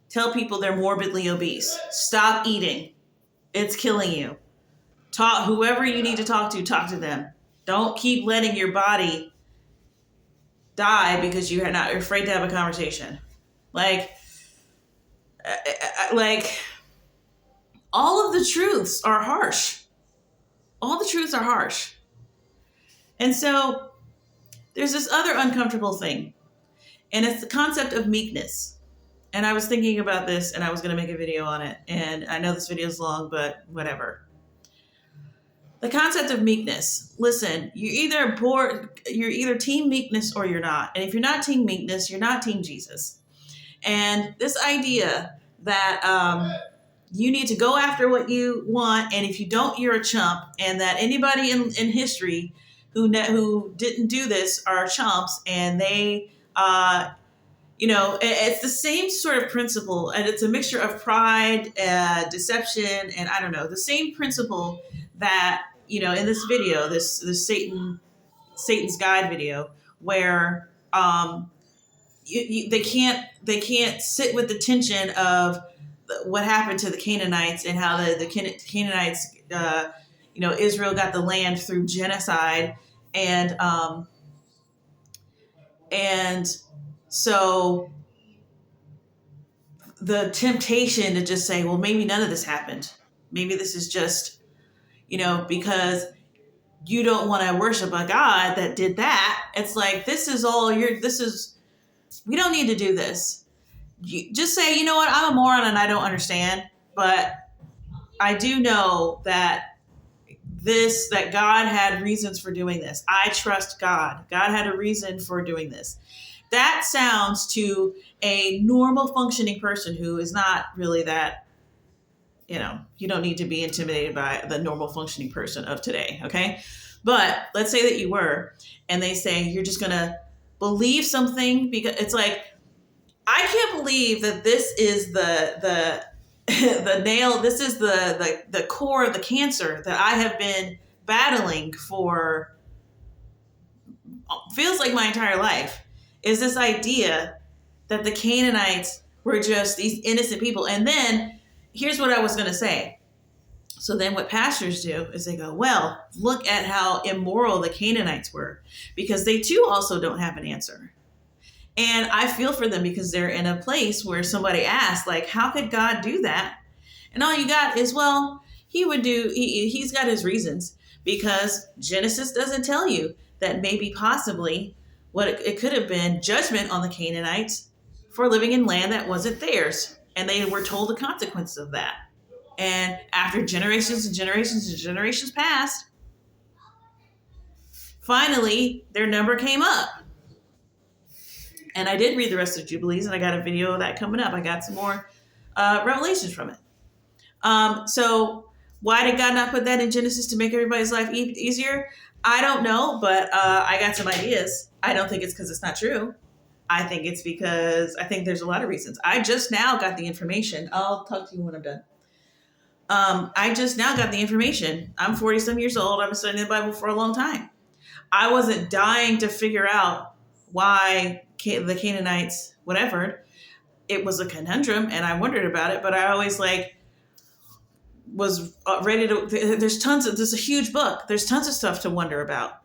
tell people they're morbidly obese. Stop eating. It's killing you. Talk, whoever you need to talk to them. Don't keep letting your body die because you're afraid to have a conversation. Like all of the truths are harsh. All the truths are harsh. And so there's this other uncomfortable thing, and it's the concept of meekness. And I was thinking about this, and I was going to make a video on it. And I know this video is long, but whatever. The concept of meekness. Listen, you're either team meekness or you're not. And if you're not team meekness, you're not team Jesus. And this idea that you need to go after what you want, and if you don't, you're a chump, and that anybody in history who didn't do this are chumps, and they, it's the same sort of principle, and it's a mixture of pride, deception, and I don't know, the same principle that, in this video, this Satan's Guide video, where they can't sit with the tension of what happened to the Canaanites and how the Canaanites Israel got the land through genocide, and so the temptation to just say, well, maybe none of this happened. Maybe this is just, because you don't want to worship a God that did that. It's like, we don't need to do this. You just say, you know what, I'm a moron and I don't understand, but I do know that God had reasons for doing this. I trust God. God had a reason for doing this. That sounds to a normal functioning person who is not really that, you don't need to be intimidated by the normal functioning person of today. Okay. But let's say that you were, and they say you're just going to believe something, because it's like, I can't believe that this is the the nail. This is the core of the cancer that I have been battling for, feels like my entire life, is this idea that the Canaanites were just these innocent people. And then here's what I was going to say. So then what pastors do is they go, well, look at how immoral the Canaanites were, because they too also don't have an answer. And I feel for them, because they're in a place where somebody asked, like, how could God do that? And all you got is, well, he's got his reasons, because Genesis doesn't tell you that maybe possibly what it could have been judgment on the Canaanites for living in land that wasn't theirs. And they were told the consequences of that. And after generations and generations and generations passed, finally their number came up. And I did read the rest of Jubilees, and I got a video of that coming up. I got some more revelations from it. So why did God not put that in Genesis to make everybody's life easier? I don't know, but I got some ideas. I don't think it's because it's not true. I think it's because I think there's a lot of reasons. I just now got the information. I'll talk to you when I'm done. I just now got the information. I'm 40-some years old. I've been studying the Bible for a long time. I wasn't dying to figure out why the Canaanites, whatever. It was a conundrum, and I wondered about it, but I always was ready to. There's a huge book. There's tons of stuff to wonder about.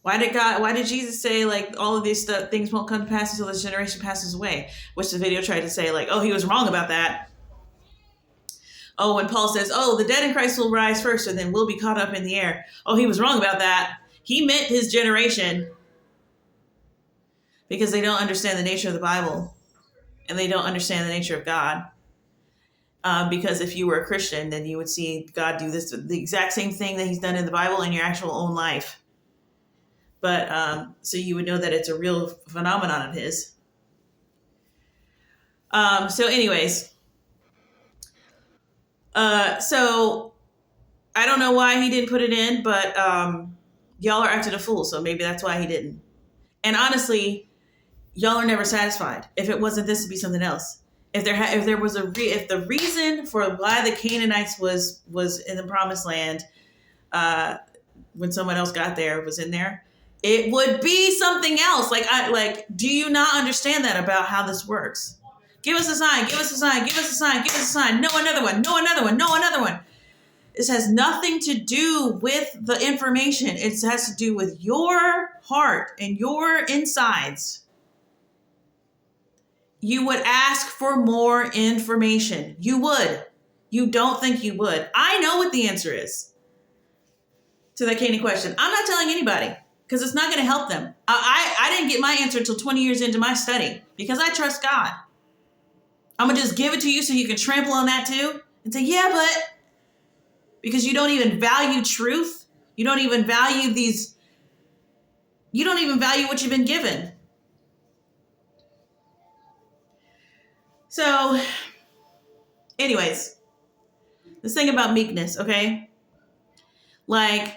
Why did Jesus say, like, all of these things won't come to pass until this generation passes away? Which the video tried to say, like, oh, he was wrong about that. Oh, when Paul says, oh, the dead in Christ will rise first, and then we'll be caught up in the air. Oh, he was wrong about that. He meant his generation, because they don't understand the nature of the Bible, and they don't understand the nature of God. Because if you were a Christian, then you would see God do the exact same thing that he's done in the Bible in your actual own life. But so you would know that it's a real phenomenon of his. So anyways, so I don't know why he didn't put it in, but y'all are acting a fool, so maybe that's why he didn't. And honestly, y'all are never satisfied. If it wasn't this, it'd be something else. If the reason for why the Canaanites was in the Promised Land when someone else got there was in there, it would be something else. Do you not understand that about how this works? Give us a sign. Give us a sign. Give us a sign. Give us a sign. No, another one. No, another one. No, another one. This has nothing to do with the information. It has to do with your heart and your insides. You would ask for more information. You would. You don't think you would. I know what the answer is to that Canaan question. I'm not telling anybody, because it's not going to help them. I didn't get my answer until 20 years into my study, because I trust God. I'm going to just give it to you so you can trample on that too and say, yeah, but because you don't even value truth. You don't even value what you've been given. So anyways, this thing about meekness, okay? Like,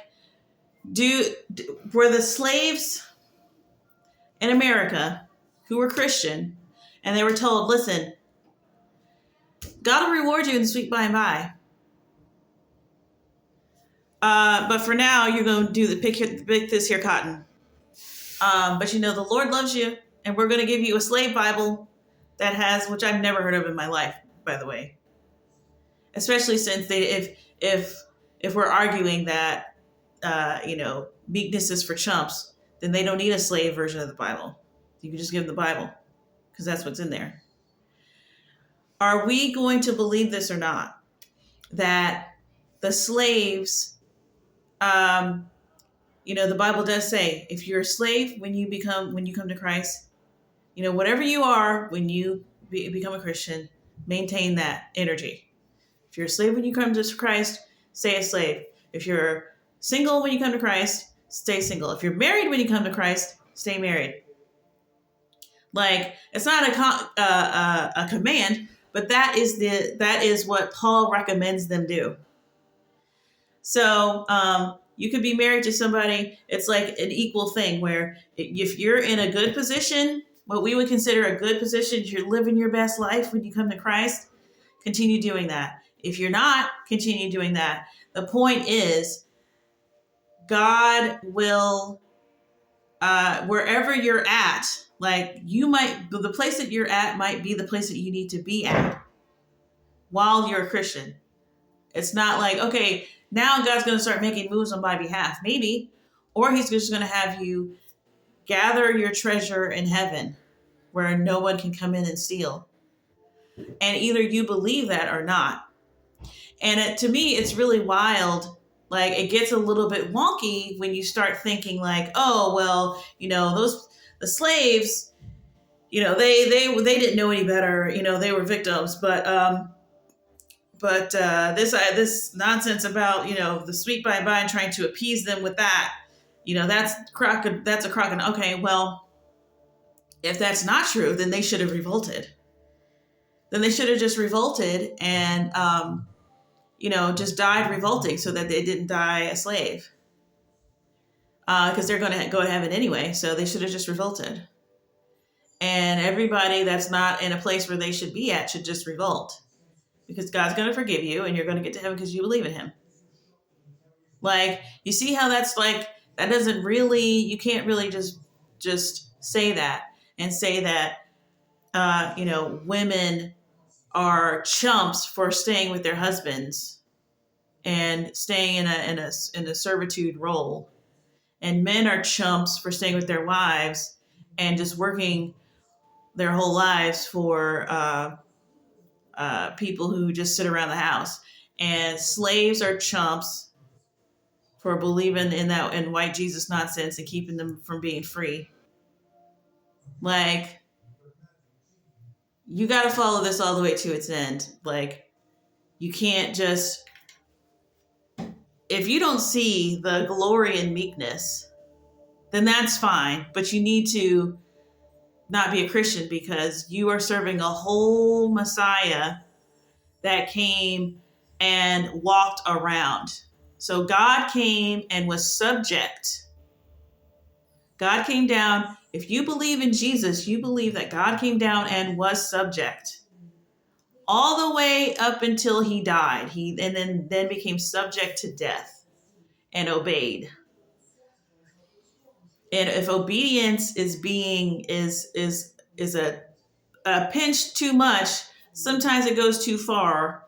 were the slaves in America who were Christian, and they were told, listen, God will reward you in the sweet by and by. But for now, you're going to do pick this here cotton. But the Lord loves you, and we're going to give you a slave Bible that has, which I've never heard of in my life, by the way. Especially since if if we're arguing that, meekness is for chumps, then they don't need a slave version of the Bible. You can just give them the Bible because that's what's in there. Are we going to believe this or not? That the slaves, the Bible does say, if you're a slave when you come to Christ, whatever you are when you become a Christian, maintain that energy. If you're a slave when you come to Christ, stay a slave. If you're single when you come to Christ, stay single. If you're married when you come to Christ, stay married. Like, it's not a command, but that is what Paul recommends them do. So you could be married to somebody. It's like an equal thing where if you're in a good position, what we would consider a good position, you're living your best life when you come to Christ, continue doing that. If you're not, continue doing that. The point is, God will, wherever you're at, like the place that you're at might be the place that you need to be at while you're a Christian. It's not like, okay, now God's going to start making moves on my behalf, maybe, or he's just going to have you gather your treasure in heaven where no one can come in and steal. And either you believe that or not. And to me, it's really wild. Like, it gets a little bit wonky when you start thinking like, oh, well, the slaves, they didn't know any better. They were victims. But this nonsense about, the sweet by and trying to appease them with that, that's a crock. Okay, well, if that's not true, then they should have revolted. Then they should have just revolted and, just died revolting so that they didn't die a slave. Because they're going to go to heaven anyway, so they should have just revolted. And everybody that's not in a place where they should be at should just revolt. Because God's going to forgive you and you're going to get to heaven because you believe in him. Like, you see how that's like, that doesn't really, you can't really just say that and say that, women are chumps for staying with their husbands and staying in a servitude role, and men are chumps for staying with their wives and just working their whole lives for people who just sit around the house, and slaves are chumps for believing in white Jesus nonsense and keeping them from being free. Like, you got to follow this all the way to its end. Like, you can't just, if you don't see the glory in meekness, then that's fine. But you need to not be a Christian because you are serving a whole Messiah that came and walked around. So God came and was subject. God came down. If you believe in Jesus, you believe that God came down and was subject all the way up until he died. And then became subject to death and obeyed. And if obedience is a pinch too much, sometimes it goes too far,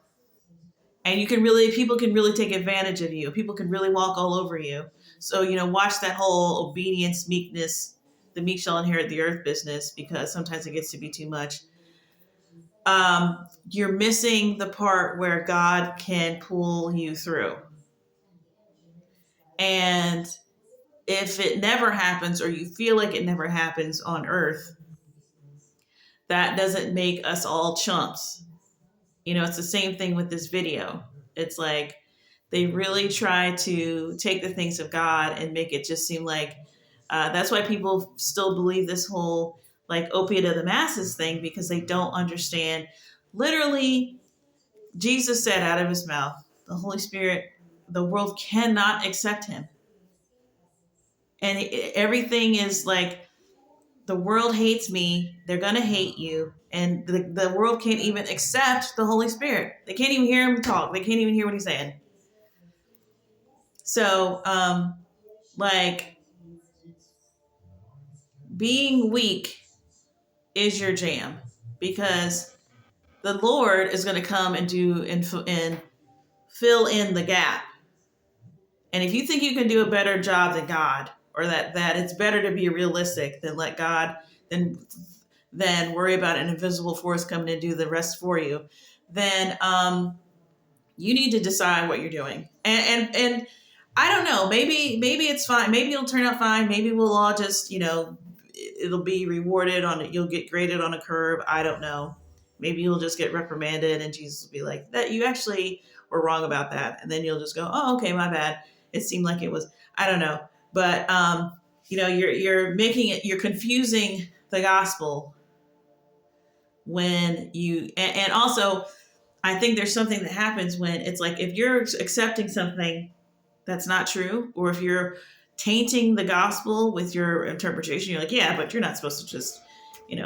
and people can really take advantage of you. People can really walk all over you. So, watch that whole obedience, meekness, the meek shall inherit the earth business, because sometimes it gets to be too much. You're missing the part where God can pull you through. And if it never happens, or you feel like it never happens on earth, that doesn't make us all chumps. It's the same thing with this video. It's like they really try to take the things of God and make it just seem like that's why people still believe this whole like opiate of the masses thing, because they don't understand. Literally, Jesus said out of his mouth, the Holy Spirit, the world cannot accept him. And everything is like, the world hates me, they're going to hate you. And the world can't even accept the Holy Spirit. They can't even hear him talk. They can't even hear what he's saying. So, being weak is your jam, because the Lord is going to come and fill in the gap. And if you think you can do a better job than God, or that it's better to be realistic than let God, than worry about an invisible force coming to do the rest for you, then you need to decide what you're doing. And I don't know, maybe it's fine. Maybe it'll turn out fine. Maybe we'll all just, it'll be rewarded you'll get graded on a curve. I don't know. Maybe you'll just get reprimanded and Jesus will be like, that you actually were wrong about that. And then you'll just go, oh, okay, my bad. It seemed like it was, I don't know. But, you're confusing the gospel when and also I think there's something that happens when it's like, if you're accepting something that's not true, or if you're tainting the gospel with your interpretation, you're like, yeah, but you're not supposed to just,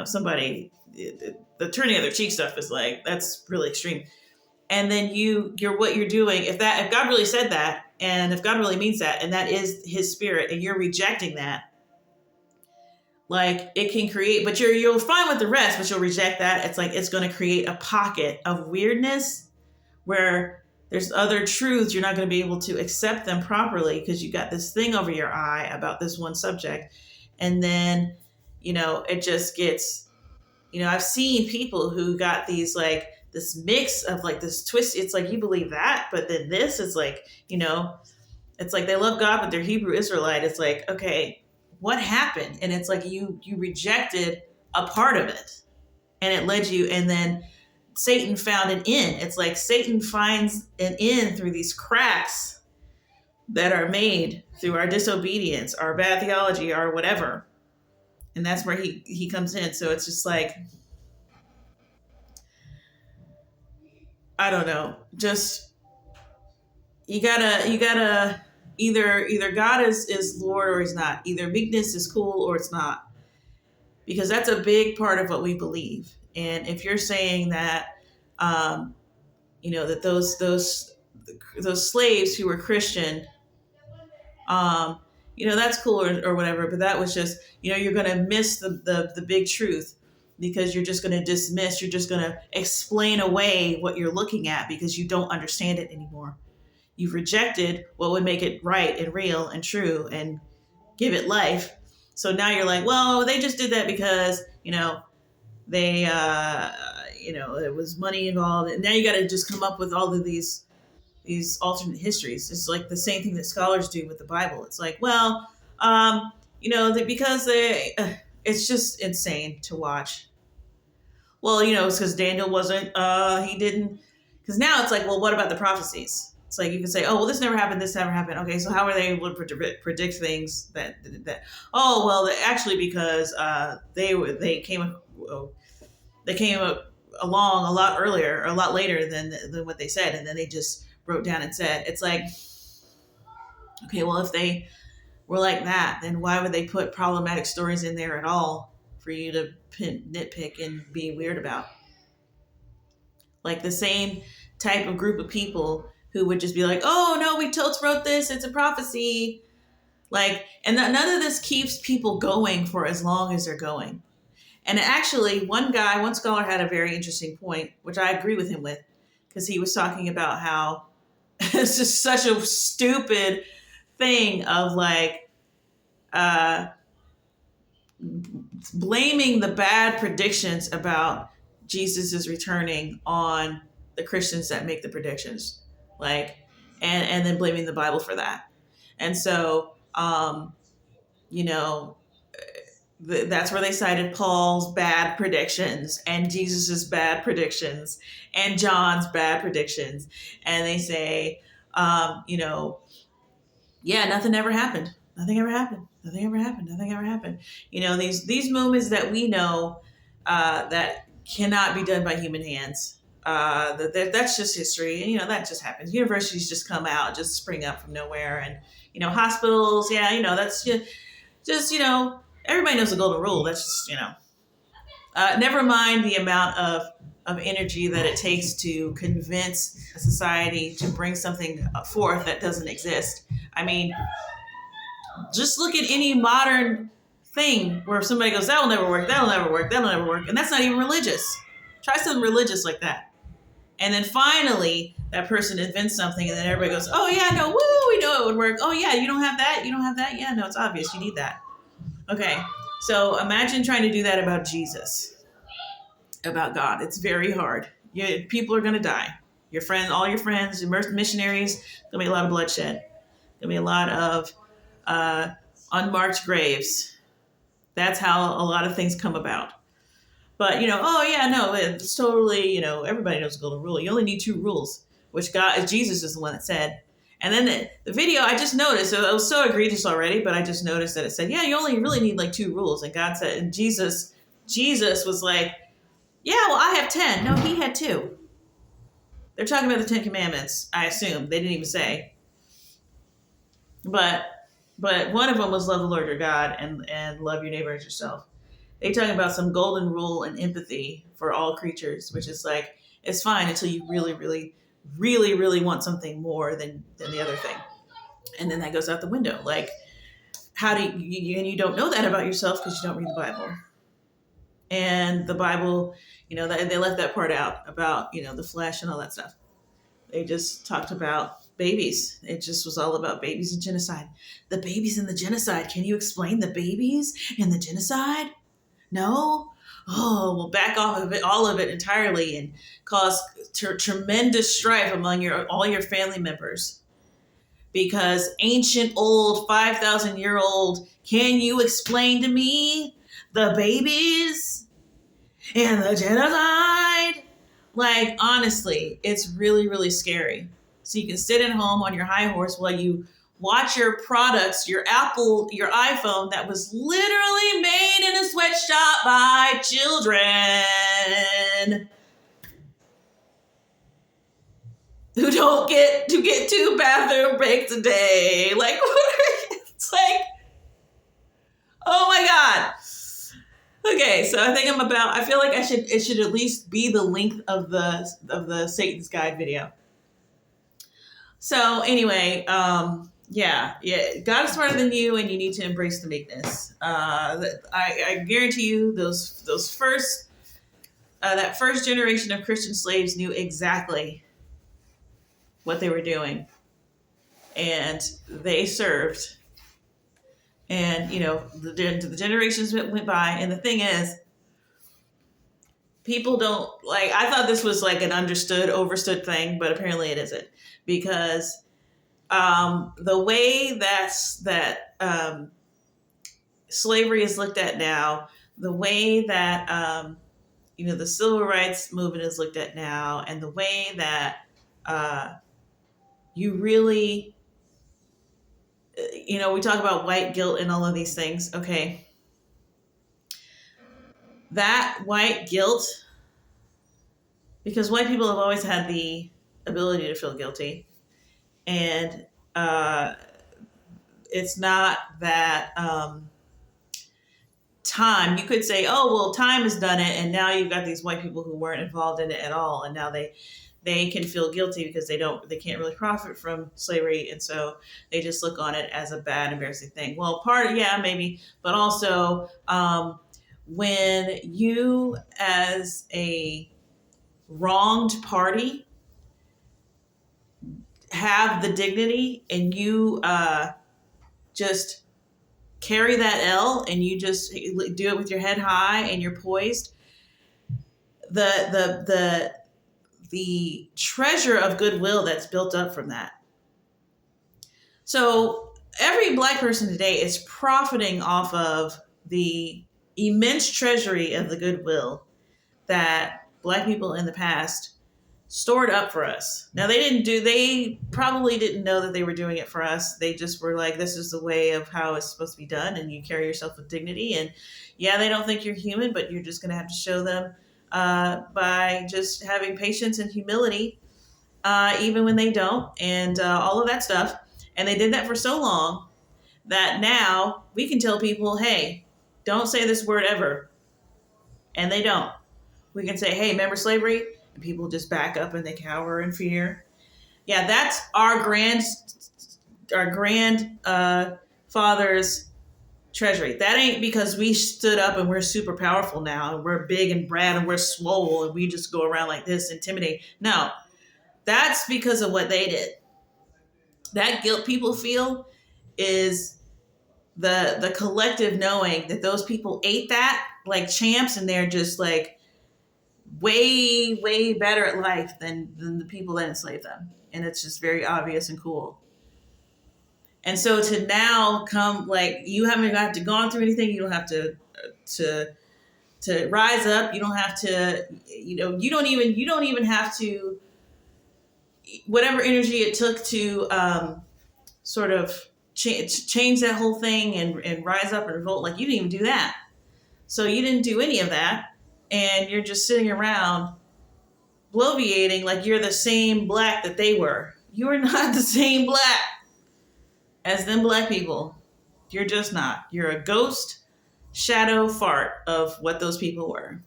somebody, the turning of their cheek stuff is like, that's really extreme. And then you're what you're doing. If God really said that, and if God really means that, and that is his spirit, and you're rejecting that, like, it can create, but you'll fine with the rest, but you'll reject that. It's like, it's going to create a pocket of weirdness where there's other truths. You're not going to be able to accept them properly because you got this thing over your eye about this one subject. And then, it just gets, I've seen people who got these, like, this mix of, like, this twist. It's like, you believe that, but then this is like, it's like they love God, but they're Hebrew Israelite. It's like, okay, what happened? And it's like you rejected a part of it, and it led you, and then Satan found an in. It's like Satan finds an in through these cracks that are made through our disobedience, our bad theology, our whatever. And that's where he comes in. So it's just like, I don't know, just you gotta either God is Lord or he's not. Either meekness is cool or it's not. Because that's a big part of what we believe. And if you're saying that, that those slaves who were Christian, that's cool or whatever, but that was just, you're going to miss the big truth because you're just going to dismiss, you're just going to explain away what you're looking at because you don't understand it anymore. You've rejected what would make it right and real and true and give it life. So now you're like, well, they just did that because, they, there was money involved. And now you got to just come up with all of these alternate histories. It's like the same thing that scholars do with the Bible. It's like, well, because it's just insane to watch. Well, it's because Daniel wasn't, he didn't, because now it's like, well, what about the prophecies? It's like you can say, oh, well, this never happened. Okay, so how are they able to predict things that? Oh, well, actually, because they came along a lot earlier, or a lot later than what they said, and then they just wrote down and said. It's like, okay, well, if they were like that, then why would they put problematic stories in there at all for you to nitpick and be weird about? Like the same type of group of people who would just be like, oh, no, we totes wrote this. It's a prophecy. Like, and none of this keeps people going for as long as they're going. And actually, one scholar had a very interesting point, which I agree with him with, because he was talking about how it's just such a stupid thing of like blaming the bad predictions about Jesus is returning on the Christians that make the predictions. Like, and then blaming the Bible for that. And so, that's where they cited Paul's bad predictions and Jesus's bad predictions and John's bad predictions. And they say, nothing ever happened. Nothing ever happened. Nothing ever happened. Nothing ever happened. These moments that we know that cannot be done by human hands. That's just history. That just happens. Universities just come out, just spring up from nowhere. And, hospitals, that's just everybody knows the golden rule. That's just, never mind the amount of energy that it takes to convince a society to bring something forth that doesn't exist. I mean, just look at any modern thing where somebody goes, that'll never work. And that's not even religious. Try something religious like that. And then finally, that person invents something, and then everybody goes, "Oh yeah, no, woo, we know it would work. Oh yeah, you don't have that, you don't have that. Yeah, no, it's obvious. You need that." Okay, so imagine trying to do that about Jesus, about God. It's very hard. People are gonna die. Your friends, all your friends, immersed missionaries. Gonna be a lot of bloodshed. Gonna be a lot of unmarked graves. That's how a lot of things come about. But, oh yeah, no, it's totally, everybody knows the golden rule. You only need 2 rules, which Jesus is the one that said. And then the video, I just noticed, it was so egregious already, but I just noticed that it said, yeah, you only really need like 2 rules. And God said, and Jesus was like, yeah, well, I have 10. No, he had 2. They're talking about the 10 Commandments, I assume. They didn't even say. But one of them was love the Lord your God and love your neighbor as yourself. They talk about some golden rule and empathy for all creatures, which is like, it's fine until you really, really, really, really want something more than the other thing. And then that goes out the window. Like, how do you and you don't know that about yourself because you don't read the Bible. And the Bible, they left that part out about, the flesh and all that stuff. They just talked about babies. It just was all about babies and genocide. The babies and the genocide. Can you explain the babies and the genocide? No? Oh, well, back off of it, all of it entirely, and cause tremendous strife among all your family members. Because ancient, old, 5,000-year-old, can you explain to me the babies and the genocide? Like, honestly, it's really, really scary. So you can sit at home on your high horse while you watch your products, your Apple, your iPhone that was literally made in a sweatshop by children who don't get to get 2 bathroom breaks a day. Like, it's like, oh my God. Okay, so I think I feel like it should at least be the length of the Satan's Guide video. So anyway, yeah, God is smarter than you, and you need to embrace the meekness. I guarantee you, those first that first generation of Christian slaves knew exactly what they were doing, and they served. And the generations went by, and the thing is, people don't like. I thought this was like an overstood thing, but apparently it isn't, because the way that slavery is looked at now, the way that the civil rights movement is looked at now, and the way that you really, we talk about white guilt and all of these things. Okay, that white guilt, because white people have always had the ability to feel guilty, and it's not that time. You could say, oh, well, time has done it, and now you've got these white people who weren't involved in it at all, and now they can feel guilty because they can't really profit from slavery, and so they just look on it as a bad, embarrassing thing. Well, maybe, but also when you, as a wronged party, have the dignity, and you just carry that L, and you just do it with your head high and you're poised, the treasure of goodwill that's built up from that. So every Black person today is profiting off of the immense treasury of the goodwill that Black people in the past stored up for us. Now, they probably didn't know that they were doing it for us. They just were like, this is the way of how it's supposed to be done, and you carry yourself with dignity. And yeah, they don't think you're human, but you're just going to have to show them by just having patience and humility, even when they don't, and all of that stuff. And they did that for so long that now we can tell people, hey, don't say this word ever. And they don't. We can say, hey, remember slavery? And people just back up and they cower in fear. Yeah, that's our grandfather's treasury. That ain't because we stood up and we're super powerful now and we're big and bad and we're swole and we just go around like this, intimidate. No, that's because of what they did. That guilt people feel is the collective knowing that those people ate that like champs and they're just like way better at life than the people that enslaved them. And it's just very obvious and cool. And so to now come, like, you haven't got to gone through anything, you don't have to rise up, you don't have to, you don't even have to, whatever energy it took to sort of change that whole thing and rise up and revolt, like, you didn't even do that. So you didn't do any of that, and you're just sitting around bloviating like you're the same black that they were. You are not the same black as them black people. You're just not. You're a ghost shadow fart of what those people were.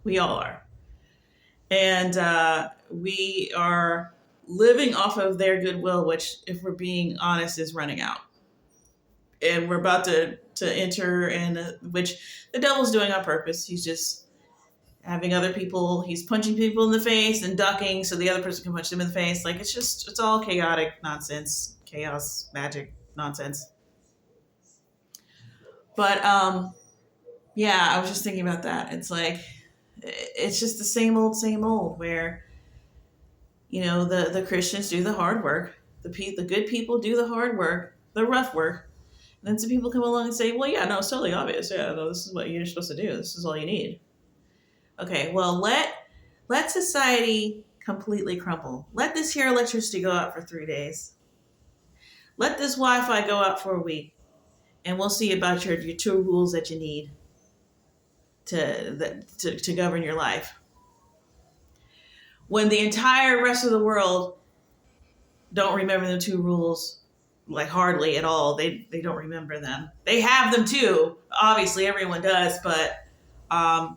We all are. And we are living off of their goodwill, which, if we're being honest, is running out. And we're about to enter in, which the devil's doing on purpose. He's just having other people, he's punching people in the face and ducking so the other person can punch them in the face. Like, it's all chaotic nonsense, chaos, magic nonsense. But yeah, I was just thinking about that. It's like, it's just the same old, where, the Christians do the hard work. The good people do the hard work, the rough work. And then some people come along and say, well, yeah, no, it's totally obvious. Yeah, no, this is what you're supposed to do. This is all you need. Okay, well, let society completely crumble. Let this here electricity go out for 3 days. Let this Wi-Fi go out for a week. And we'll see about your 2 rules that you need to govern your life. When the entire rest of the world don't remember the 2 rules, like, hardly at all. They don't remember them. They have them too. Obviously, everyone does, but I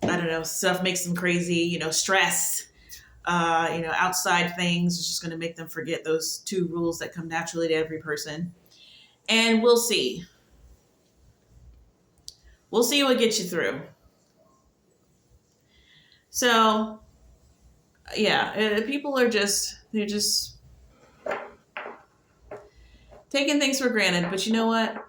don't know. Stuff makes them crazy. Stress. Outside things is just going to make them forget those 2 rules that come naturally to every person. And we'll see. We'll see what gets you through. So, yeah, people are they're just taking things for granted. But you know what?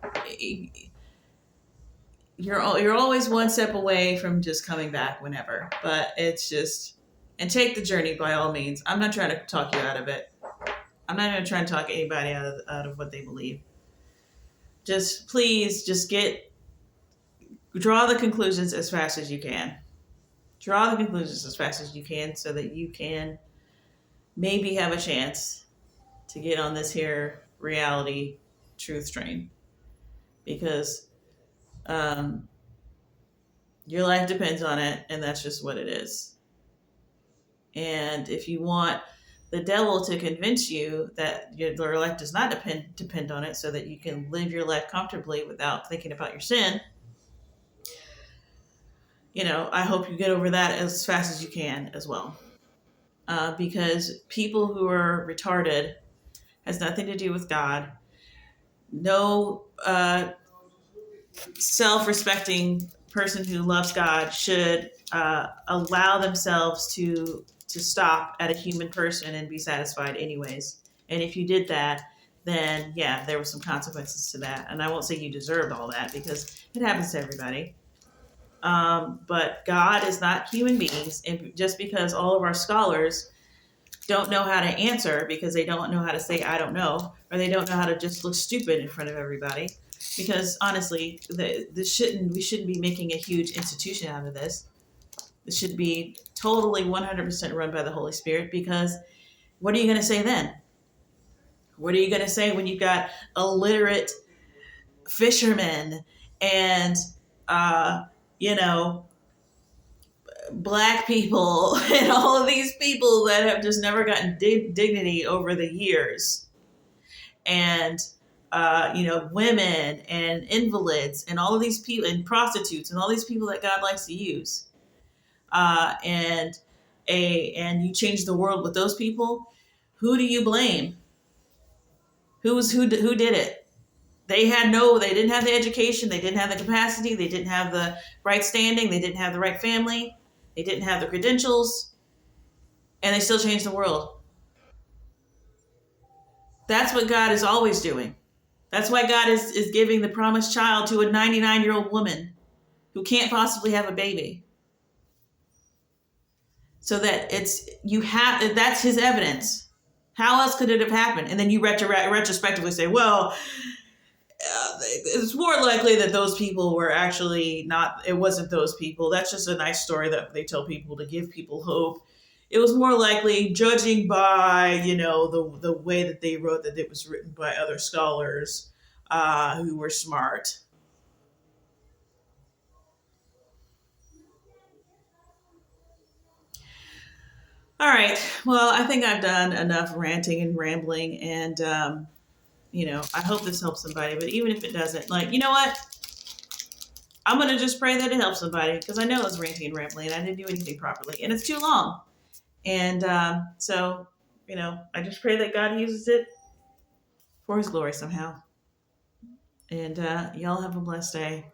You're always one step away from just coming back whenever. But it's just, and take the journey by all means. I'm not trying to talk you out of it. I'm not even trying to talk anybody out of what they believe. Just please, draw the conclusions as fast as you can. Draw the conclusions as fast as you can so that you can maybe have a chance to get on this here reality truth train. Because your life depends on it, and that's just what it is. And if you want the devil to convince you that your life does not depend on it so that you can live your life comfortably without thinking about your sin, I hope you get over that as fast as you can as well. Because people who are retarded has nothing to do with God. No self-respecting person who loves God should allow themselves to stop at a human person and be satisfied anyways. And if you did that, then yeah, there were some consequences to that. And I won't say you deserved all that, because it happens to everybody. But God is not human beings. And just because all of our scholars don't know how to answer because they don't know how to say, I don't know, or they don't know how to just look stupid in front of everybody. Because honestly, we shouldn't be making a huge institution out of this. This should be totally 100% run by the Holy Spirit, because what are you going to say then? What are you going to say when you've got illiterate fishermen and, black people and all of these people that have just never gotten dignity over the years? And, women and invalids and all of these people and prostitutes and all these people that God likes to use. And you change the world with those people. Who do you blame? Who did it? They didn't have the education, they didn't have the capacity, they didn't have the right standing, they didn't have the right family, they didn't have the credentials, and they still changed the world. That's what God is always doing. That's why God is giving the promised child to a 99-year-old woman who can't possibly have a baby. So that that's his evidence. How else could it have happened? And then you retrospectively say, well, it's more likely that those people were actually not, it wasn't those people. That's just a nice story that they tell people to give people hope. It was more likely, judging by, the way that they wrote, that it was written by other scholars who were smart. All right. Well, I think I've done enough ranting and rambling, and I hope this helps somebody. But even if it doesn't, like, you know what? I'm gonna just pray that it helps somebody, because I know it's ranting and rambling, and I didn't do anything properly, and it's too long. And so, I just pray that God uses it for His glory somehow. And y'all have a blessed day.